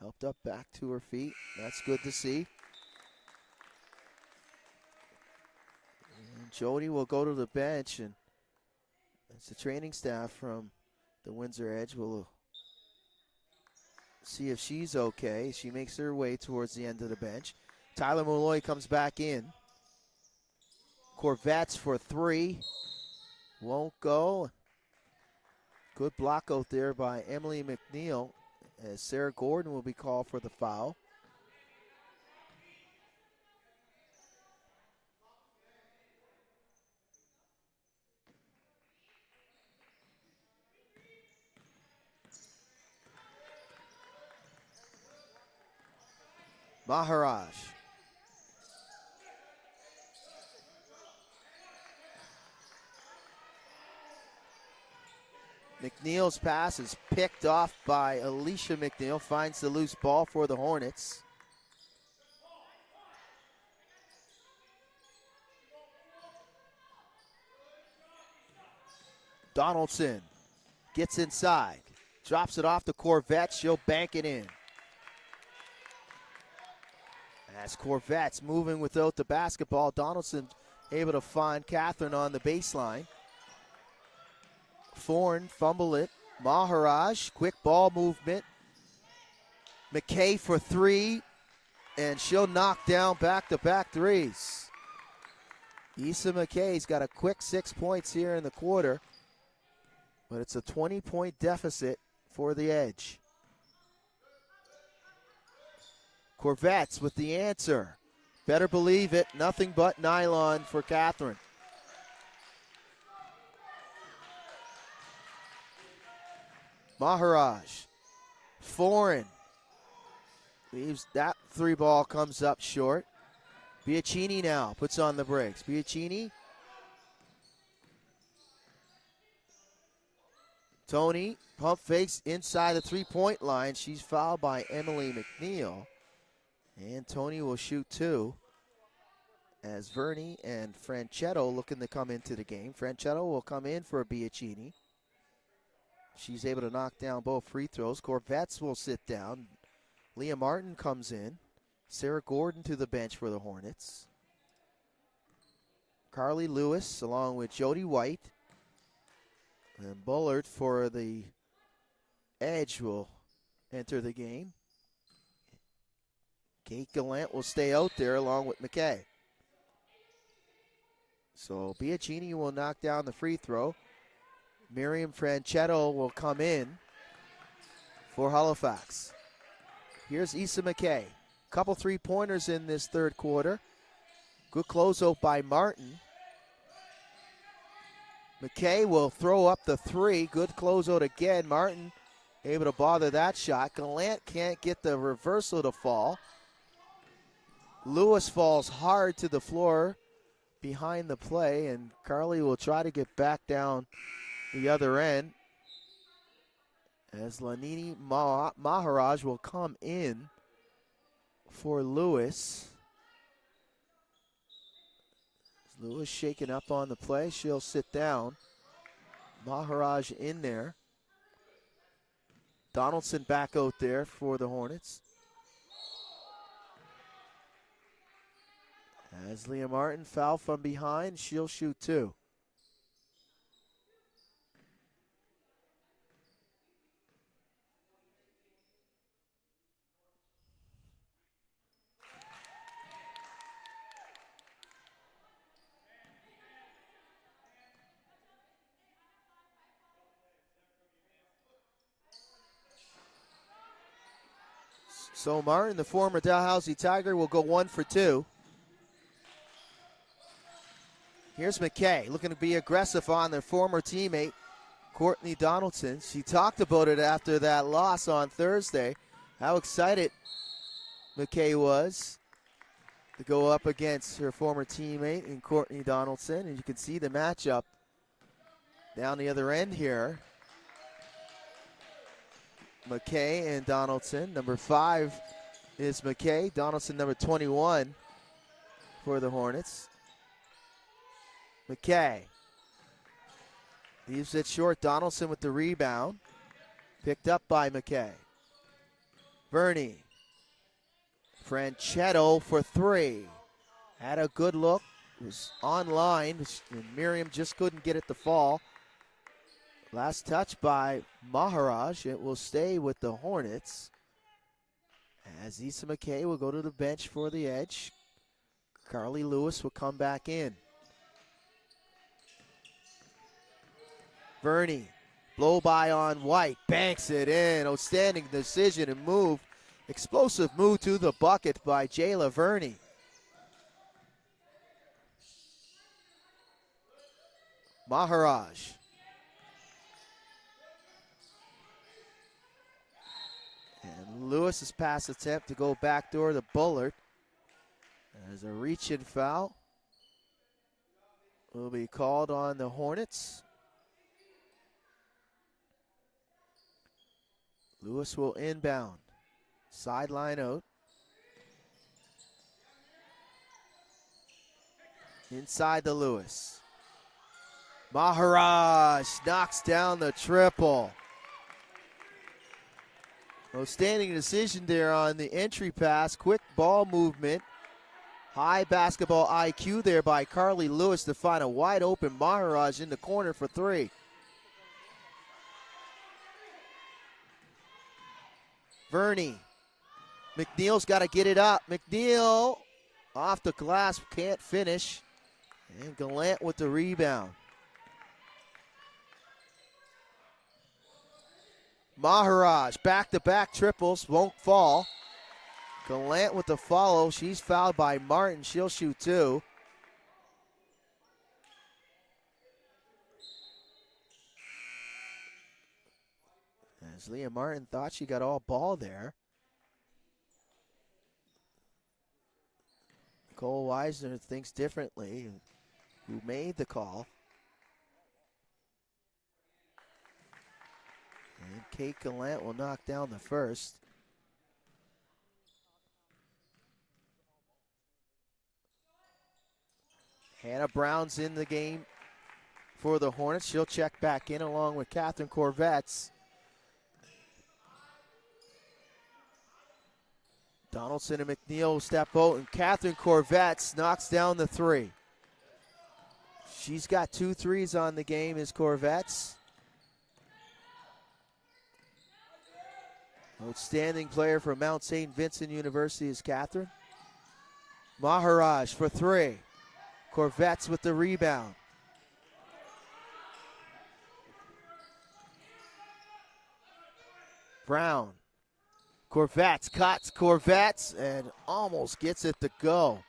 Helped up back to her feet. That's good to see. And Jody will go to the bench, and it's the training staff from the Windsor Edge will see if she's okay. She makes her way towards the end of the bench. Tyler Malloy comes back in. Corvettes for three. Won't go. Good block out there by Emily McNeil, as Sarah Gordon will be called for the foul. Maharaj. McNeil's pass is picked off by Alicia McNeil. Finds the loose ball for the Hornets. Donaldson gets inside. Drops it off to Corvette. She'll bank it in. As Corvette's moving without the basketball, Donaldson able to find Catherine on the baseline. Foreign fumble it. Maharaj, quick ball movement. McKay for three, and she'll knock down back-to-back threes. Issa McKay's got a quick 6 points here in the quarter, but it's a 20-point deficit for the Edge. Corvettes with the answer. Better believe it, nothing but nylon for Catherine. Maharaj, Foreign, leaves that three ball, comes up short. Biachini now puts on the brakes. Biachini, Tony, pump fakes inside the three-point line. She's fouled by Emily McNeil. And Tony will shoot two, as Verney and Franchetto looking to come into the game. Franchetto will come in for Biachini. She's able to knock down both free throws. Corvettes will sit down. Leah Martin comes in. Sarah Gordon to the bench for the Hornets. Carly Lewis along with Jody White. And Bullard for the Edge will enter the game. Kate Gallant will stay out there along with McKay. So Biachini will knock down the free throw. Miriam Franchetto will come in for Halifax. Here's Issa McKay. Couple three-pointers in this third quarter. Good closeout by Martin. McKay will throw up the three. Good closeout again. Martin able to bother that shot. Gallant can't get the reversal to fall. Lewis falls hard to the floor behind the play, and Carly will try to get back down the other end, as Lanini Maharaj will come in for Lewis. Lewis shaken up on the play. She'll sit down. Maharaj in there. Donaldson back out there for the Hornets. As Leah Martin foul from behind, she'll shoot two. So Martin, the former Dalhousie Tiger, will go 1 for 2. Here's McKay looking to be aggressive on their former teammate, Courtney Donaldson. She talked about it after that loss on Thursday, how excited McKay was to go up against her former teammate in Courtney Donaldson. And you can see the matchup Down the other end here. McKay and Donaldson. Number 5 is McKay. Donaldson, number 21 for the Hornets. McKay leaves it short. Donaldson with the rebound. Picked up by McKay. Verney. Franchetto for 3. Had a good look. Was online. Miriam just couldn't get it to fall. Last touch by Maharaj. It will stay with the Hornets. As Issa McKay will go to the bench for the Edge. Carly Lewis will come back in. Verney, blow by on White, banks it in. Outstanding decision and move. Explosive move to the bucket by Jayla Verney. Maharaj. And Lewis's pass attempt to go backdoor to Bullard. There's a reach-in foul. Will be called on the Hornets. Lewis will inbound. Sideline out. Inside to Lewis. Maharaj knocks down the triple. Outstanding decision there on the entry pass. Quick ball movement. High basketball IQ there by Carly Lewis to find a wide open Maharaj in the corner for 3. Verney. McNeil's got to get it up. McNeil off the glass, can't finish. And Gallant with the rebound. Maharaj, back-to-back triples, won't fall. Gallant with the follow. She's fouled by Martin. She'll shoot 2. As Leah Martin thought she got all ball there. Cole Weisner thinks differently, who made the call. And Kate Gallant will knock down the first. Hannah Brown's in the game for the Hornets. She'll check back in along with Catherine Corvettes. Donaldson and McNeil step out, and Catherine Corvettes knocks down the 3. She's got 2 threes on the game as Corvettes. Outstanding player for Mount St. Vincent University is Catherine. Maharaj for 3. Corvettes with the rebound. Brown. Corvettes cuts Corvettes and almost gets it to go.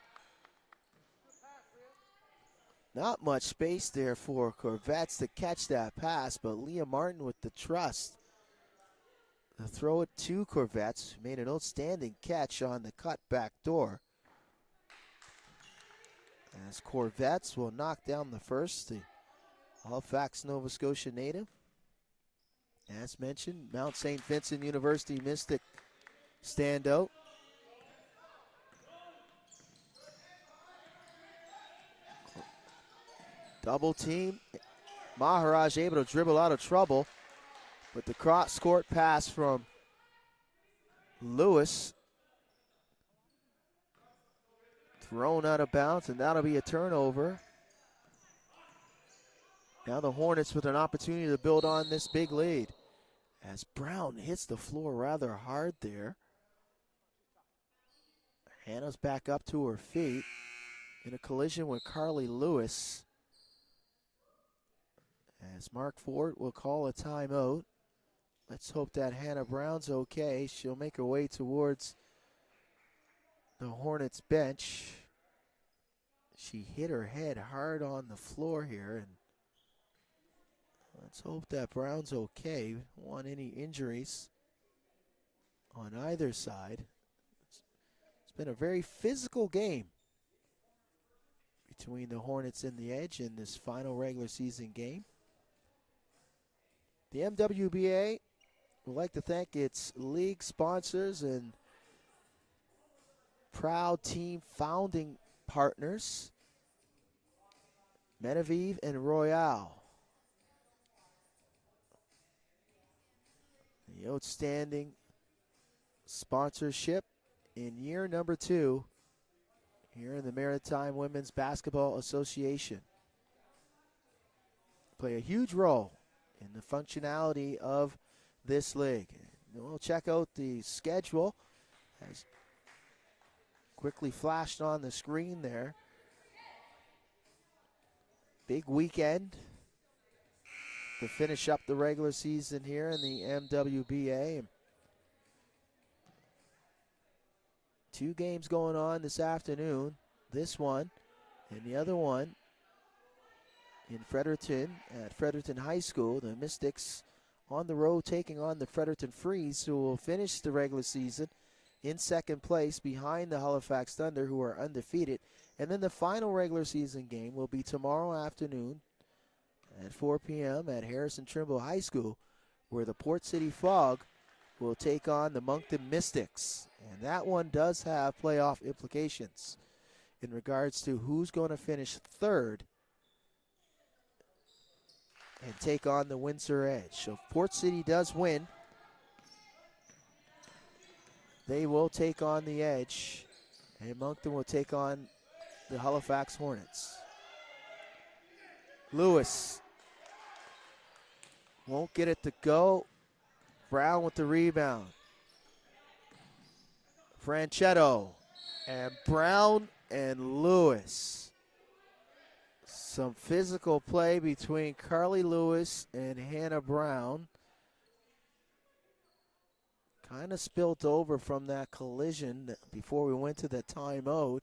Not much space there for Corvettes to catch that pass, but Leah Martin with the trust to throw it to Corvettes. Made an outstanding catch on the cut back door. As Corvettes will knock down the first, the Halifax, Nova Scotia native. As mentioned, Mount St. Vincent University Mystic standout. Double team. Maharaj able to dribble out of trouble, but the cross-court pass from Lewis thrown out of bounds, and that'll be a turnover. Now the Hornets with an opportunity to build on this big lead. As Brown hits the floor rather hard there. Hannah's back up to her feet in a collision with Carly Lewis. As Mark Ford will call a timeout. Let's hope that Hannah Brown's okay. She'll make her way towards the Hornets bench. She hit her head hard on the floor here, and let's hope that Brown's okay. Don't want any injuries on either side. It's been a very physical game between the Hornets and the Edge in this final regular season game. The MWBA would like to thank its league sponsors and proud team founding partners, Menevieve and Royale. The outstanding sponsorship in year number 2 here in the Maritime Women's Basketball Association. Play a huge role in the functionality of this league. We'll check out the schedule as quickly flashed on the screen there. Big weekend to finish up the regular season here in the MWBA. 2 games going on this afternoon. This one and the other one in Fredericton at Fredericton High School. The Mystics on the road taking on the Fredericton Freeze, who will finish the regular season in second place behind the Halifax Thunder, who are undefeated. And then the final regular season game will be tomorrow afternoon at 4 p.m. at Harrison Trimble High School, where the Port City Fog will take on the Moncton Mystics. And that one does have playoff implications in regards to who's going to finish third and take on the Windsor Edge. So if Port City does win, they will take on the Edge, and Moncton will take on the Halifax Hornets. Lewis won't get it to go. Brown with the rebound. Franchetto and Brown and Lewis. Some physical play between Carly Lewis and Hannah Brown. Kind of spilt over from that collision before we went to the timeout.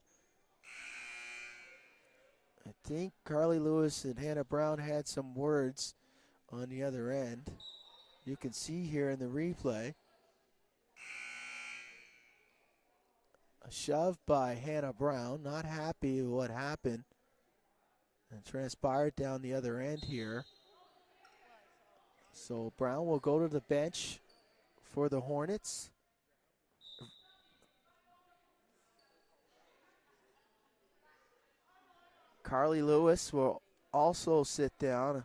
I think Carly Lewis and Hannah Brown had some words on the other end. You can see here in the replay. A shove by Hannah Brown, not happy with what happened and transpired down the other end here. So Brown will go to the bench for the Hornets. Carly Lewis will also sit down,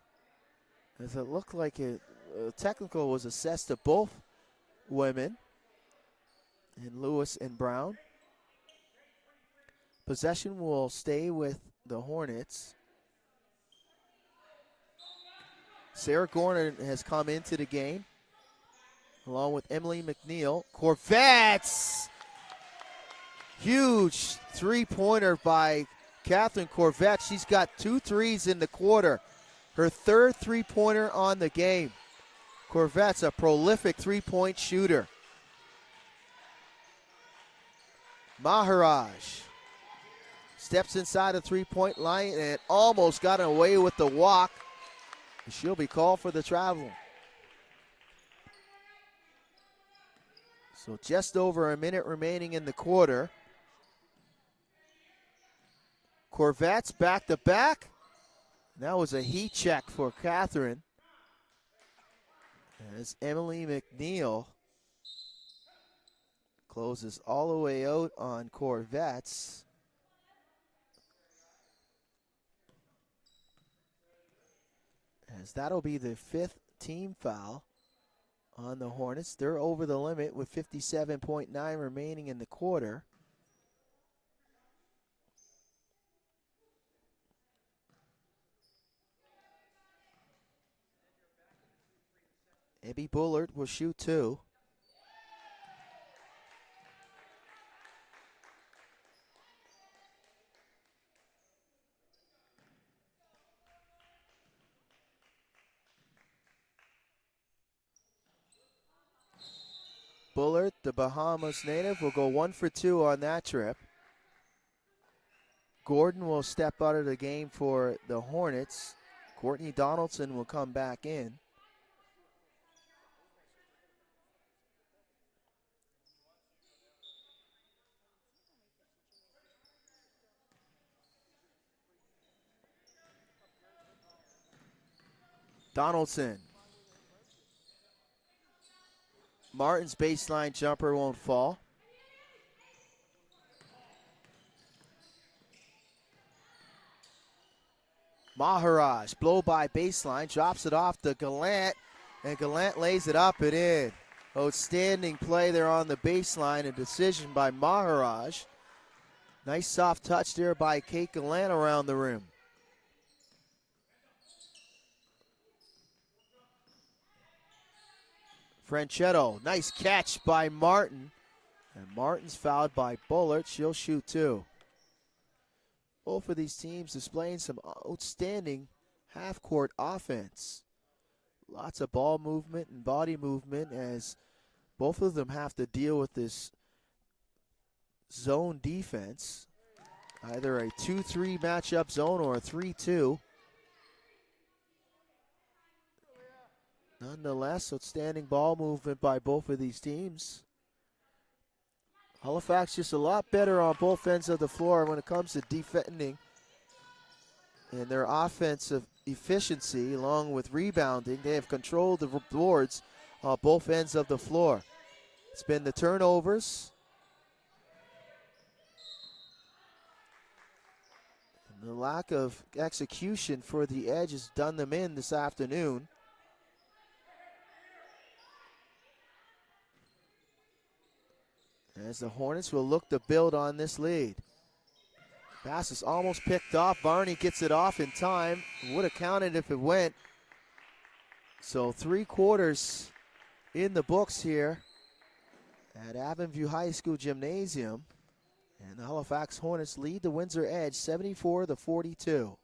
as it looked like a technical was assessed to both women, in Lewis and Brown. Possession will stay with the Hornets. Sarah Gordon has come into the game, along with Emily McNeil. Corvettes! Huge three-pointer by Catherine Corvette. She's got 2 threes in the quarter. Her third three-pointer on the game. Corvette's a prolific three-point shooter. Maharaj steps inside the three-point line and almost got away with the walk. She'll be called for the travel. So just over a minute remaining in the quarter. Corvettes back to back. That was a heat check for Catherine, as Emily McNeil closes all the way out on Corvettes. As that'll be the 5th team foul on the Hornets. They're over the limit with 57.9 remaining in the quarter. Abby Bullard will shoot 2. Bullard, the Bahamas native, will go 1 for 2 on that trip. Gordon will step out of the game for the Hornets. Courtney Donaldson will come back in. Donaldson Martin's baseline jumper won't fall. Maharaj, blow by baseline, drops it off to Gallant, and Gallant lays it up and in. Outstanding play there on the baseline, a decision by Maharaj. Nice soft touch there by Kate Gallant around the rim. Franchetto, nice catch by Martin. And Martin's fouled by Bullard. She'll shoot two. Both of these teams displaying some outstanding half-court offense. Lots of ball movement and body movement as both of them have to deal with this zone defense. Either a 2-3 matchup zone or a 3-2. Nonetheless, outstanding ball movement by both of these teams. Halifax just a lot better on both ends of the floor when it comes to defending and their offensive efficiency along with rebounding. They have controlled the boards on both ends of the floor. It's been the turnovers and the lack of execution for the Edge has done them in this afternoon. As the Hornets will look to build on this lead. Pass is almost picked off. Barney gets it off in time. Would have counted if it went. So 3 quarters in the books here at Avonview High School Gymnasium. And the Halifax Hornets lead the Windsor Edge 74-42.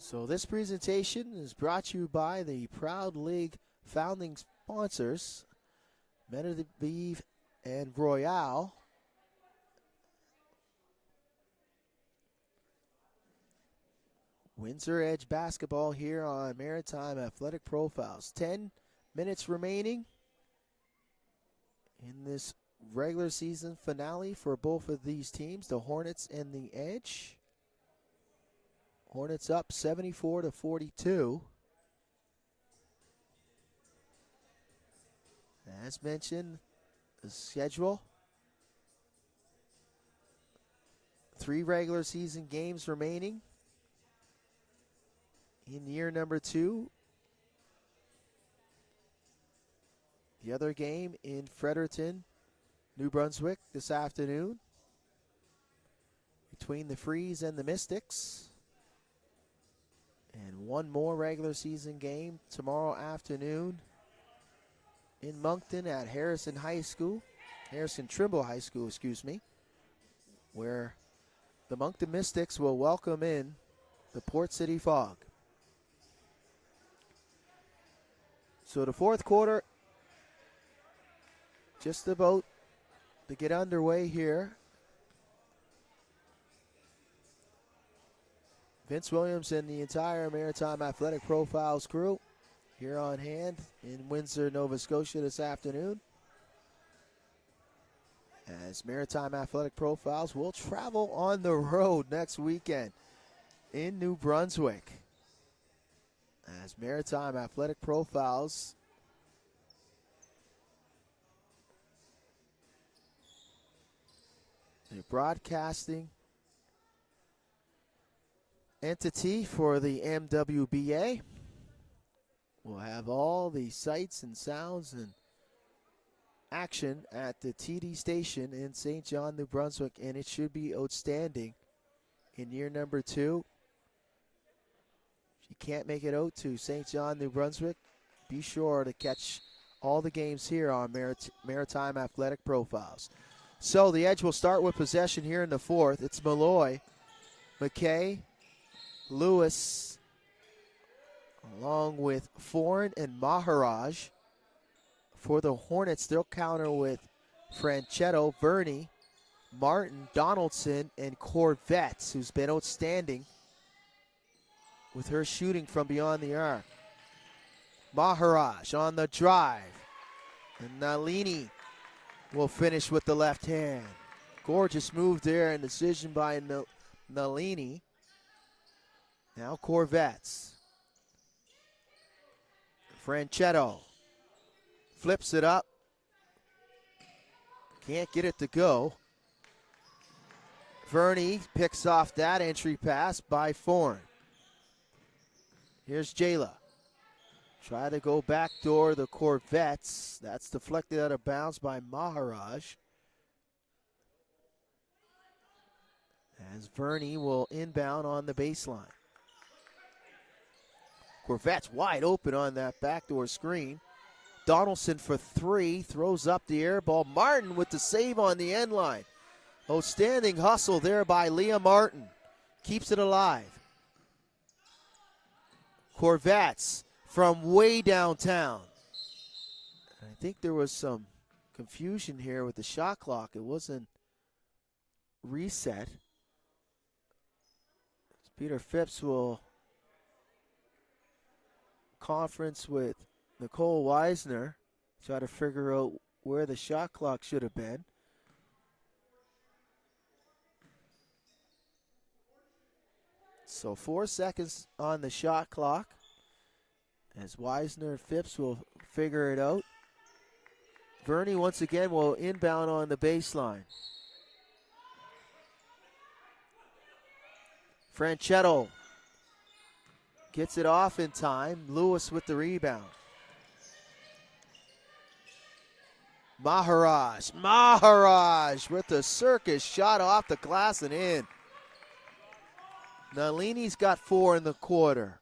So this presentation is brought to you by the proud league founding sponsors, MWBA and Royale. Windsor Edge basketball here on Maritime Athletic Profiles. 10 minutes remaining in this regular season finale for both of these teams, the Hornets and the Edge. Hornets up 74-42. As mentioned, the schedule. 3 regular season games remaining in year number 2. The other game in Fredericton, New Brunswick this afternoon between the Freeze and the Mystics. And 1 more regular season game tomorrow afternoon in Moncton at Harrison Trimble High School, excuse me, where the Moncton Mystics will welcome in the Port City Fog. So the fourth quarter just about to get underway here. Vince Williams and the entire Maritime Athletic Profiles crew here on hand in Windsor, Nova Scotia this afternoon. As Maritime Athletic Profiles will travel on the road next weekend in New Brunswick. As Maritime Athletic Profiles the broadcasting entity for the MWBA. We'll have all the sights and sounds and action at the TD station in St. John, New Brunswick, and it should be outstanding in year number 2. If you can't make it out to St. John, New Brunswick, be sure to catch all the games here on Maritime Athletic Profiles. So the Edge will start with possession here in the fourth. It's Malloy, McKay, Lewis, along with Foreign and Maharaj. For the Hornets, they'll counter with Franchetto, Verney, Martin, Donaldson, and Corvettes, who's been outstanding with her shooting from beyond the arc. Maharaj on the drive. And Nalini will finish with the left hand. Gorgeous move there and decision by Nalini. Now Corvettes. Franchetto flips it up. Can't get it to go. Verney picks off that entry pass by Forn. Here's Jayla. Try to go backdoor the Corvettes. That's deflected out of bounds by Maharaj. As Verney will inbound on the baseline. Corvettes wide open on that backdoor screen. Donaldson for three, throws up the air ball. Martin with the save on the end line. Outstanding hustle there by Leah Martin. Keeps it alive. Corvettes from way downtown. I think there was some confusion here with the shot clock. It wasn't reset. Peter Phipps will conference with Nicole Weisner, try to figure out where the shot clock should have been. So 4 seconds on the shot clock as Weisner and Phipps will figure it out. Verney once again will inbound on the baseline. Franchetto gets it off in time. Lewis with the rebound. Maharaj with the circus shot off the glass and in. Nalini's got 4 in the quarter.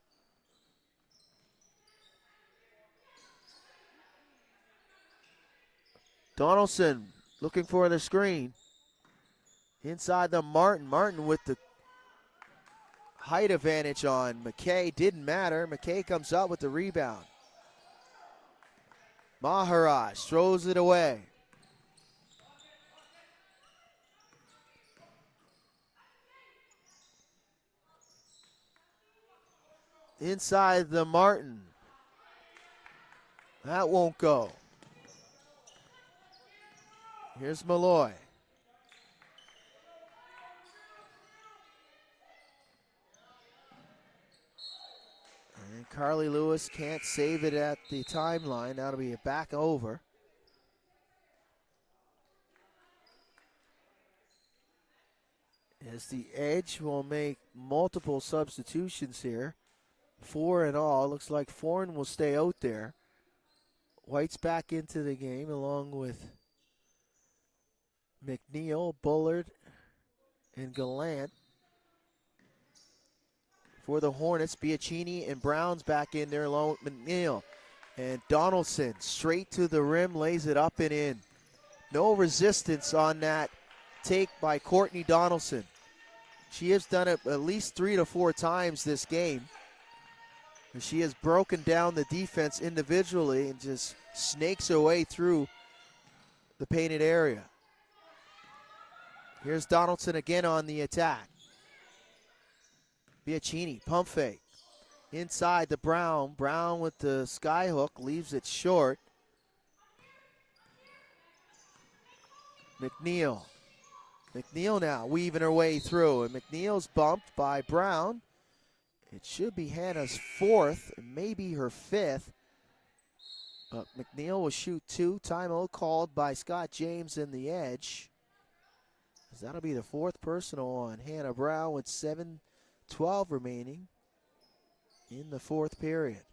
Donaldson looking for the screen. Inside the Martin with the height advantage on McKay. Didn't matter. McKay comes out with the rebound. Maharaj throws it away. Inside the Martin. That won't go. Here's Malloy. And Carly Lewis can't save it at the timeline. That'll be a back over. As the Edge will make multiple substitutions here. 4 in all. Looks like Forn will stay out there. White's back into the game along with McNeil, Bullard, and Gallant. For the Hornets, Biachini and Brown's back in there along with McNeil. And Donaldson straight to the rim, lays it up and in. No resistance on that take by Courtney Donaldson. She has done it at least 3 to 4 times this game. And she has broken down the defense individually and just snakes her way through the painted area. Here's Donaldson again on the attack. Biachini, pump fake. Inside the Brown. Brown with the skyhook, leaves it short. McNeil. McNeil now weaving her way through. And McNeil's bumped by Brown. It should be Hannah's 4th, maybe her 5th. But McNeil will shoot 2. Timeout called by Scott James in the Edge. As that'll be the 4th personal on Hannah Brown with 7:12 remaining in the 4th period.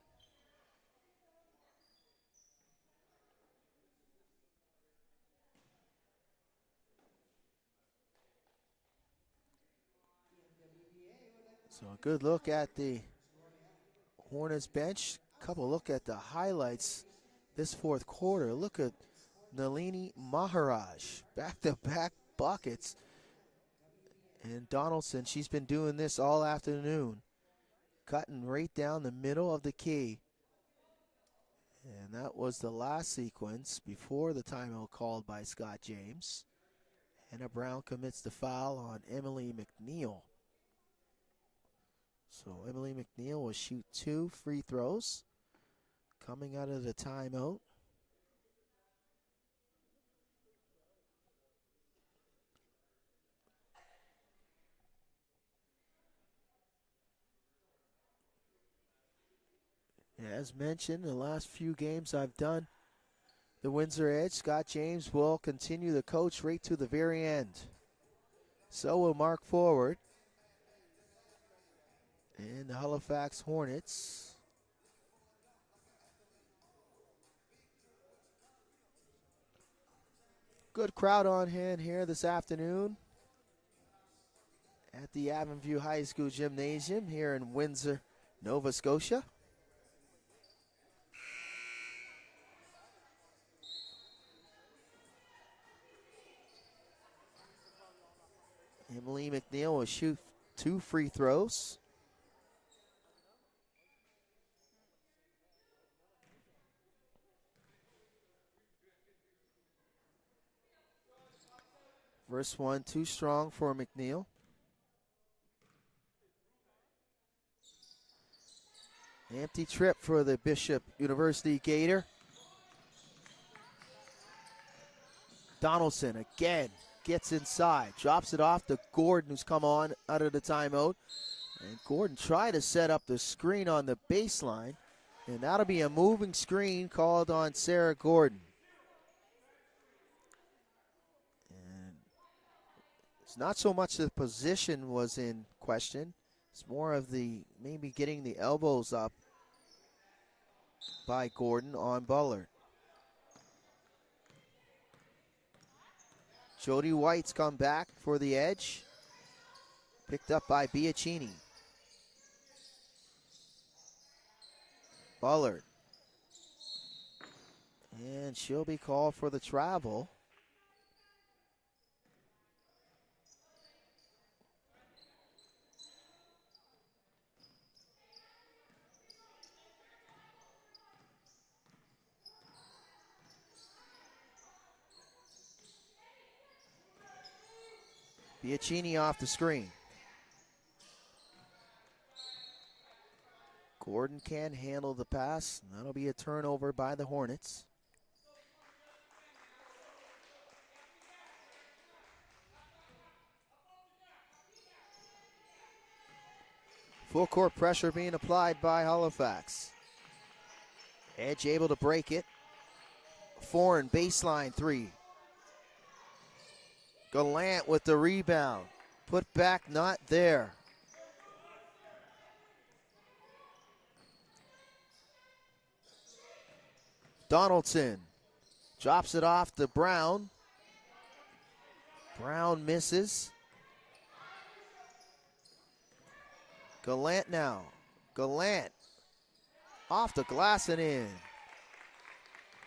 So a good look at the Hornets bench. Couple look at the highlights this 4th quarter. Look at Nalini Maharaj, back-to-back buckets. And Donaldson, she's been doing this all afternoon. Cutting right down the middle of the key. And that was the last sequence before the timeout called by Scott James. Hannah Brown commits the foul on Emily McNeil. So Emily McNeil will shoot 2 free throws coming out of the timeout. As mentioned, the last few games I've done, the Windsor Edge, Scott James will continue the coach right to the very end. So will Mark Forward. And the Halifax Hornets. Good crowd on hand here this afternoon at the Avonview High School Gymnasium here in Windsor, Nova Scotia. Emily McNeil will shoot 2 free throws. First one too strong for McNeil. Empty trip for the Bishop University Gator. Donaldson again gets inside, drops it off to Gordon, who's come on out of the timeout. And Gordon tried to set up the screen on the baseline, and that'll be a moving screen called on Sarah Gordon. And it's not so much the position was in question, it's more of the maybe getting the elbows up by Gordon on Bullard. Jody White's come back for the edge. Picked up by Biachini. Bullard. And she'll be called for the travel. Biachini off the screen. Gordon can't handle the pass. That'll be a turnover by the Hornets. Full court pressure being applied by Halifax. Edge able to break it. Foreign baseline 3. Gallant with the rebound. Put back, not there. Donaldson drops it off to Brown. Brown misses. Gallant now. Gallant off the glass and in.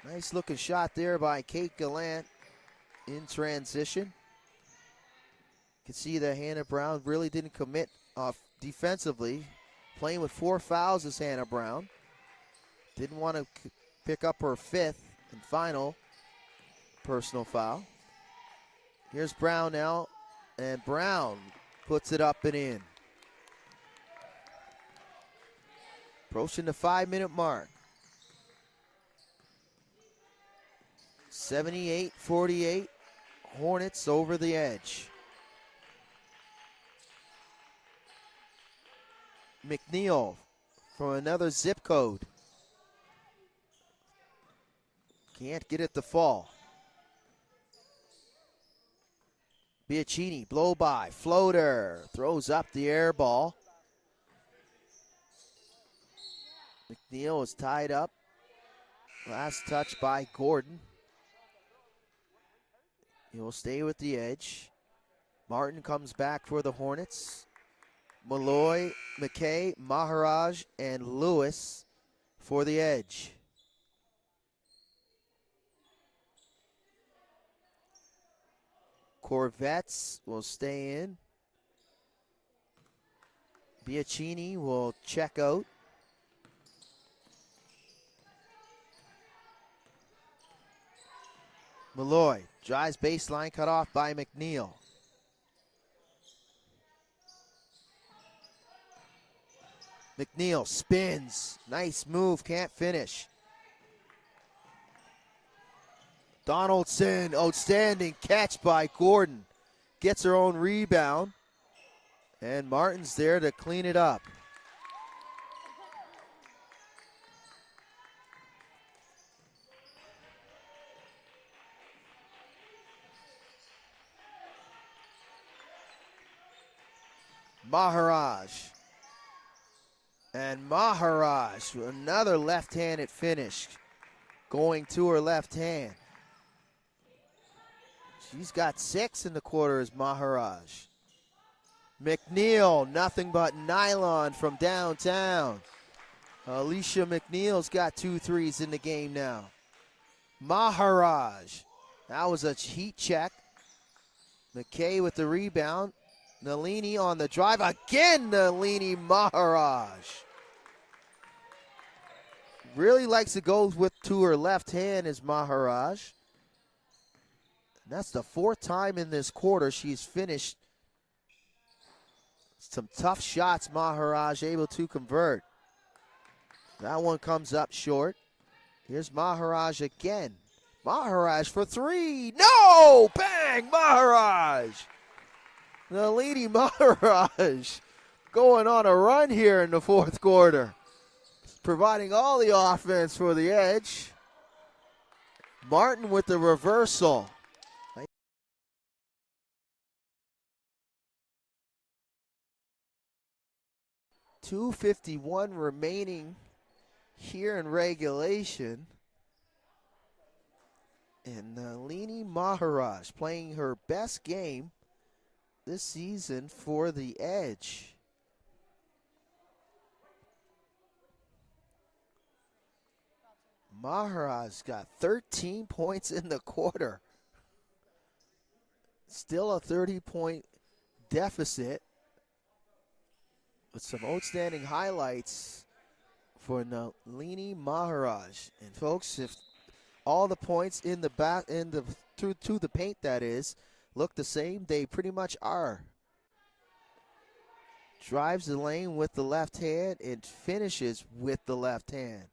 Nice looking shot there by Kate Gallant in transition. You can see that Hannah Brown really didn't commit defensively. Playing with 4 fouls is Hannah Brown. Didn't want to pick up her 5th and final personal foul. Here's Brown now, and Brown puts it up and in. Approaching the 5-minute mark. 78-48, Hornets over the edge. McNeil from another zip code. Can't get it to fall. Biachini, blow by, floater, throws up the air ball. McNeil is tied up. Last touch by Gordon. He will stay with the edge. Martin comes back for the Hornets. Malloy, McKay, Maharaj, and Lewis for the edge. Corvettes will stay in. Biachini will check out. Malloy drives baseline, cut off by McNeil. McNeil spins. Nice move, can't finish. Donaldson, outstanding catch by Gordon. Gets her own rebound. And Martin's there to clean it up. Maharaj. And Maharaj, another left-handed finish, going to her left hand. She's got 6 in the quarter as Maharaj. McNeil, nothing but nylon from downtown. Alicia McNeil's got 2 threes in the game now. Maharaj, that was a heat check. McKay with the rebound. Nalini on the drive. Again, Nalini Maharaj. Really likes to go to her left hand is Maharaj. And that's the 4th time in this quarter she's finished. Some tough shots, Maharaj able to convert. That one comes up short. Here's Maharaj again. Maharaj for 3. No! Bang! Maharaj! Nalini Maharaj going on a run here in the 4th quarter. Providing all the offense for the Edge. Martin with the reversal. 2:51 remaining here in regulation. And Nalini Maharaj playing her best game this season for the Edge. Maharaj got 13 points in the quarter. Still a 30-point deficit. With some outstanding highlights for Nalini Maharaj. And folks, if all the points in the back, to the paint that is, look the same, they pretty much are. Drives the lane with the left hand and finishes with the left hand.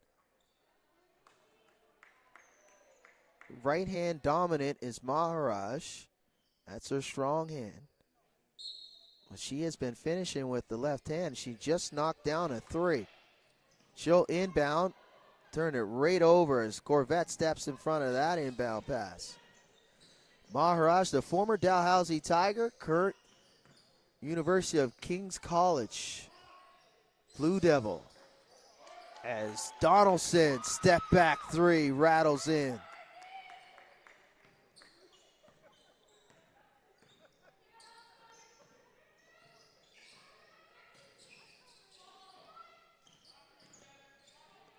Right hand dominant is Maharaj. That's her strong hand. Well, she has been finishing with the left hand. She just knocked down a 3. She'll inbound, turn it right over as Corvette steps in front of that inbound pass. Maharaj, the former Dalhousie Tiger, current University of King's College Blue Devil. As Donaldson, step back 3, rattles in.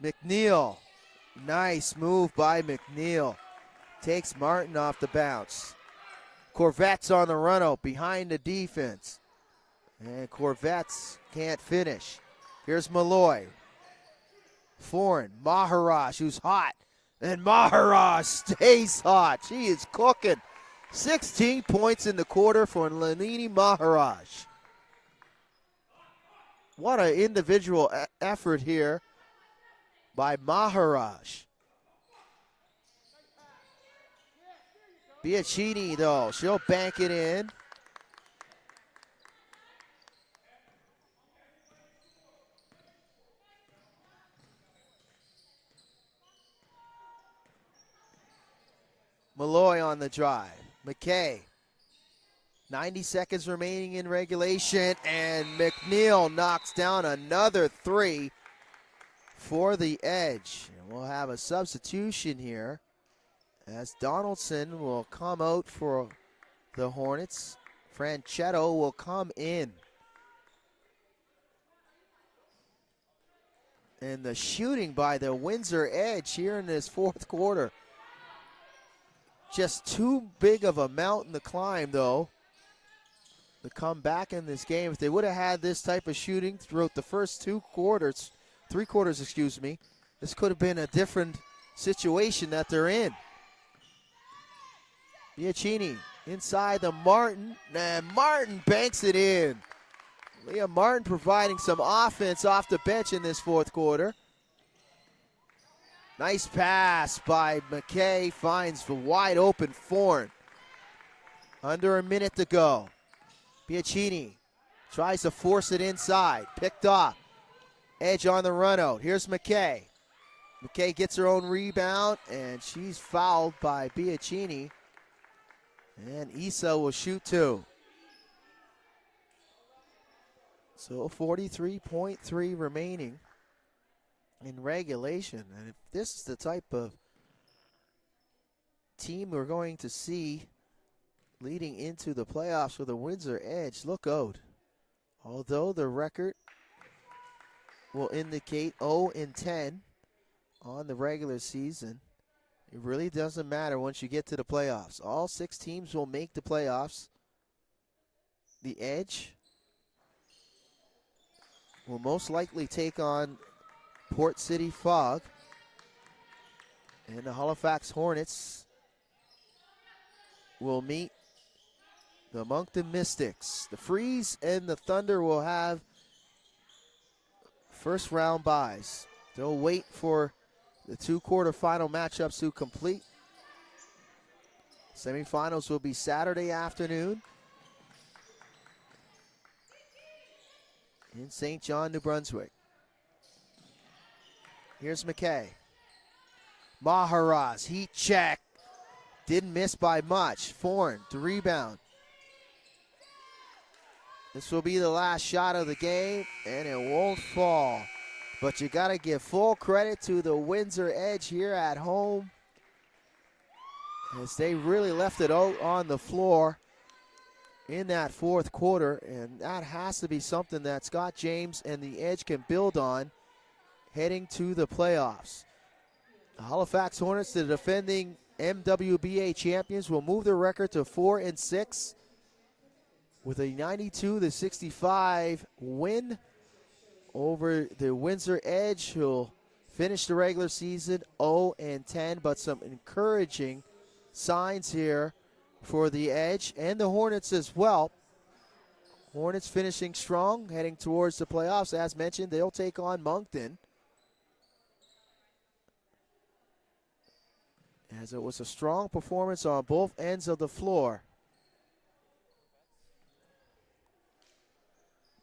McNeil, nice move by McNeil. Takes Martin off the bounce. Corvettes on the run out behind the defense. And Corvettes can't finish. Here's Malloy. Foreign, Maharaj, who's hot. And Maharaj stays hot. She is cooking. 16 points in the quarter for Nalini Maharaj. What an individual effort here by Maharaj. Biachini, though, she'll bank it in. Malloy on the drive. McKay. 90 seconds remaining in regulation, and McNeil knocks down another 3 for the Edge. And we'll have a substitution here as Donaldson will come out for the Hornets. Franchetto will come in. And the shooting by the Windsor Edge here in this 4th quarter. Just too big of a mountain to climb, though, to come back in this game. If they would have had this type of shooting throughout the first 3 quarters, this could have been a different situation that they're in. Biachini inside the Martin, and Martin banks it in. Leah Martin providing some offense off the bench in this 4th quarter. Nice pass by McKay, finds the wide open Foreign. Under a minute to go. Biachini tries to force it inside, picked off. Edge on the run out. Here's McKay. McKay gets her own rebound, and she's fouled by Biachini. And Issa will shoot 2. So 43.3 remaining in regulation. And if this is the type of team we're going to see leading into the playoffs for the Windsor Edge, look out. Although the record will indicate 0-10 on the regular season, it really doesn't matter once you get to the playoffs. All 6 teams will make the playoffs. The Edge will most likely take on Port City Fog, and the Halifax Hornets will meet the Moncton Mystics. The Freeze and the Thunder will have first round byes. They'll wait for the 2 quarterfinal matchups to complete. Semifinals will be Saturday afternoon in St. John, New Brunswick. Here's McKay. Maharaz, heat check. Didn't miss by much. Foreign to rebound. This will be the last shot of the game, and it won't fall. But you got to give full credit to the Windsor Edge here at home, as they really left it out on the floor in that fourth quarter, and that has to be something that Scott James and the Edge can build on heading to the playoffs. The Halifax Hornets, the defending MWBA champions, will move their record to 4-6 with a 92-65 win over the Windsor Edge, who'll finish the regular season 0-10, but some encouraging signs here for the Edge and the Hornets as well. Hornets finishing strong, heading towards the playoffs. As mentioned, they'll take on Moncton, as it was a strong performance on both ends of the floor.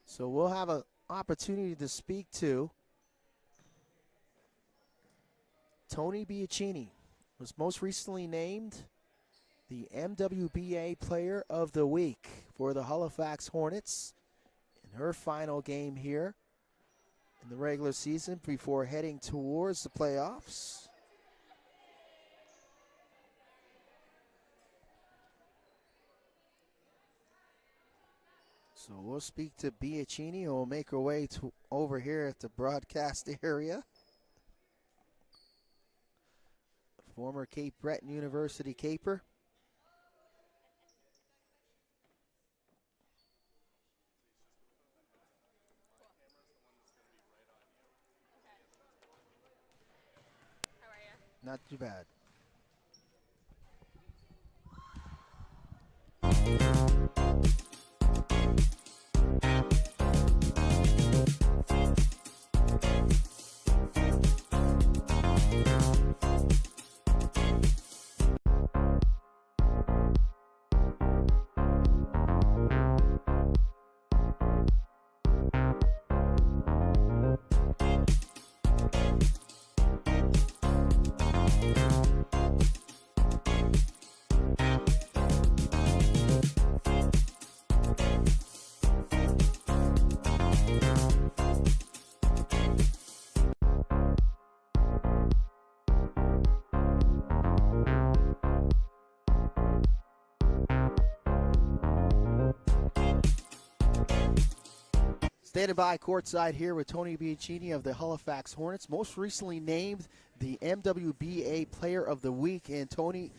So we'll have an opportunity to speak to Tony Biacchini, was most recently named the MWBA Player of the Week for the Halifax Hornets in her final game here in the regular season before heading towards the playoffs. So we'll speak to Biacchini, who will make her way to over here at the broadcast area. Former Cape Breton University Caper. Not too bad. Standing by courtside here with Tony Biacchini of the Halifax Hornets, most recently named the MWBA Player of the Week. And Tony,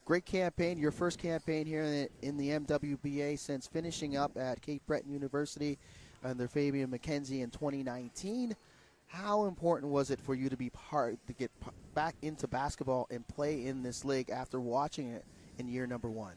great campaign, your first campaign here in the MWBA since finishing up at Cape Breton University under Fabian McKenzie in 2019. How important was it for you to get back into basketball and play in this league after watching it in year number 1?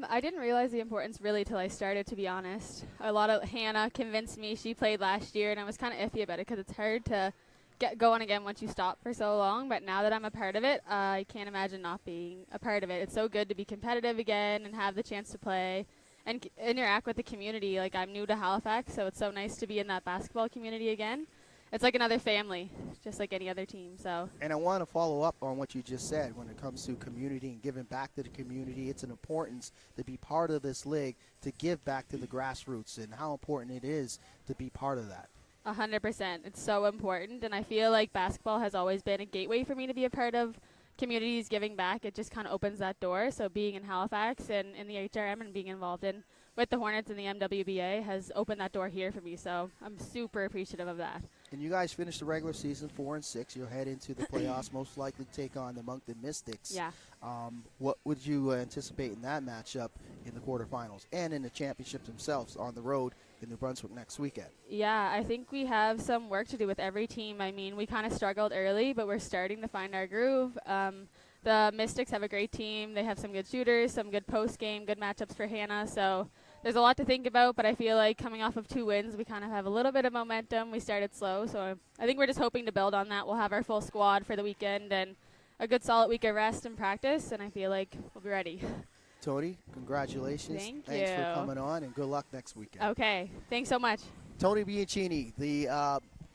I didn't realize the importance really till I started, to be honest. Hannah convinced me. She played last year, and I was kind of iffy about it because it's hard to get going again once you stop for so long. But now that I'm a part of it, I can't imagine not being a part of it. It's so good to be competitive again and have the chance to play and interact with the community. Like, I'm new to Halifax, so it's so nice to be in that basketball community again. It's like another family. just like any other team. So. And I want to follow up on what you just said when it comes to community and giving back to the community. It's an importance to be part of this league, to give back to the grassroots, and how important it is to be part of that. 100%. It's so important, and I feel like basketball has always been a gateway for me to be a part of communities giving back. It just kind of opens that door. So being in Halifax and in the HRM and being involved with the Hornets and the MWBA has opened that door here for me. So I'm super appreciative of that. And you guys finished the regular season 4-6. You'll head into the playoffs, most likely take on the Moncton Mystics. Yeah. What would you anticipate in that matchup in the quarterfinals and in the championships themselves on the road in New Brunswick next weekend? Yeah, I think we have some work to do with every team. I mean, we kind of struggled early, but we're starting to find our groove. The Mystics have a great team. They have some good shooters, some good post game, good matchups for Hannah. So there's a lot to think about, but I feel like coming off of 2 wins, we kind of have a little bit of momentum. We started slow, so I think we're just hoping to build on that. We'll have our full squad for the weekend and a good solid week of rest and practice, and I feel like we'll be ready. Tony, congratulations. Thanks for coming on, and good luck next weekend. Okay, thanks so much. Tony Bianchini, the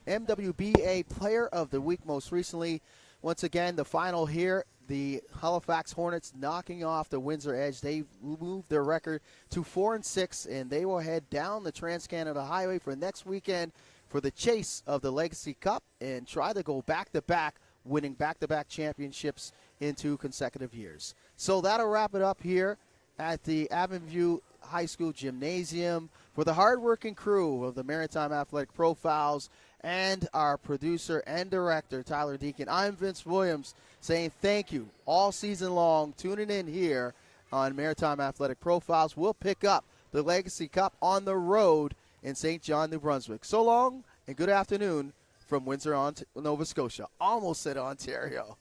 MWBA Player of the Week most recently. Once again, the final here, the Halifax Hornets knocking off the Windsor Edge. They moved their record to 4-6, and they will head down the Trans-Canada Highway for next weekend for the chase of the Legacy Cup and try to go back-to-back, winning back-to-back championships in 2 consecutive years. So that'll wrap it up here at the Avenue High School Gymnasium. For the hardworking crew of the Maritime Athletic Profiles and our producer and director, Tyler Deacon, I'm Vince Williams saying thank you all season long, tuning in here on Maritime Athletic Profiles. We'll pick up the Legacy Cup on the road in St. John, New Brunswick. So long and good afternoon from Windsor, Nova Scotia. Almost said Ontario.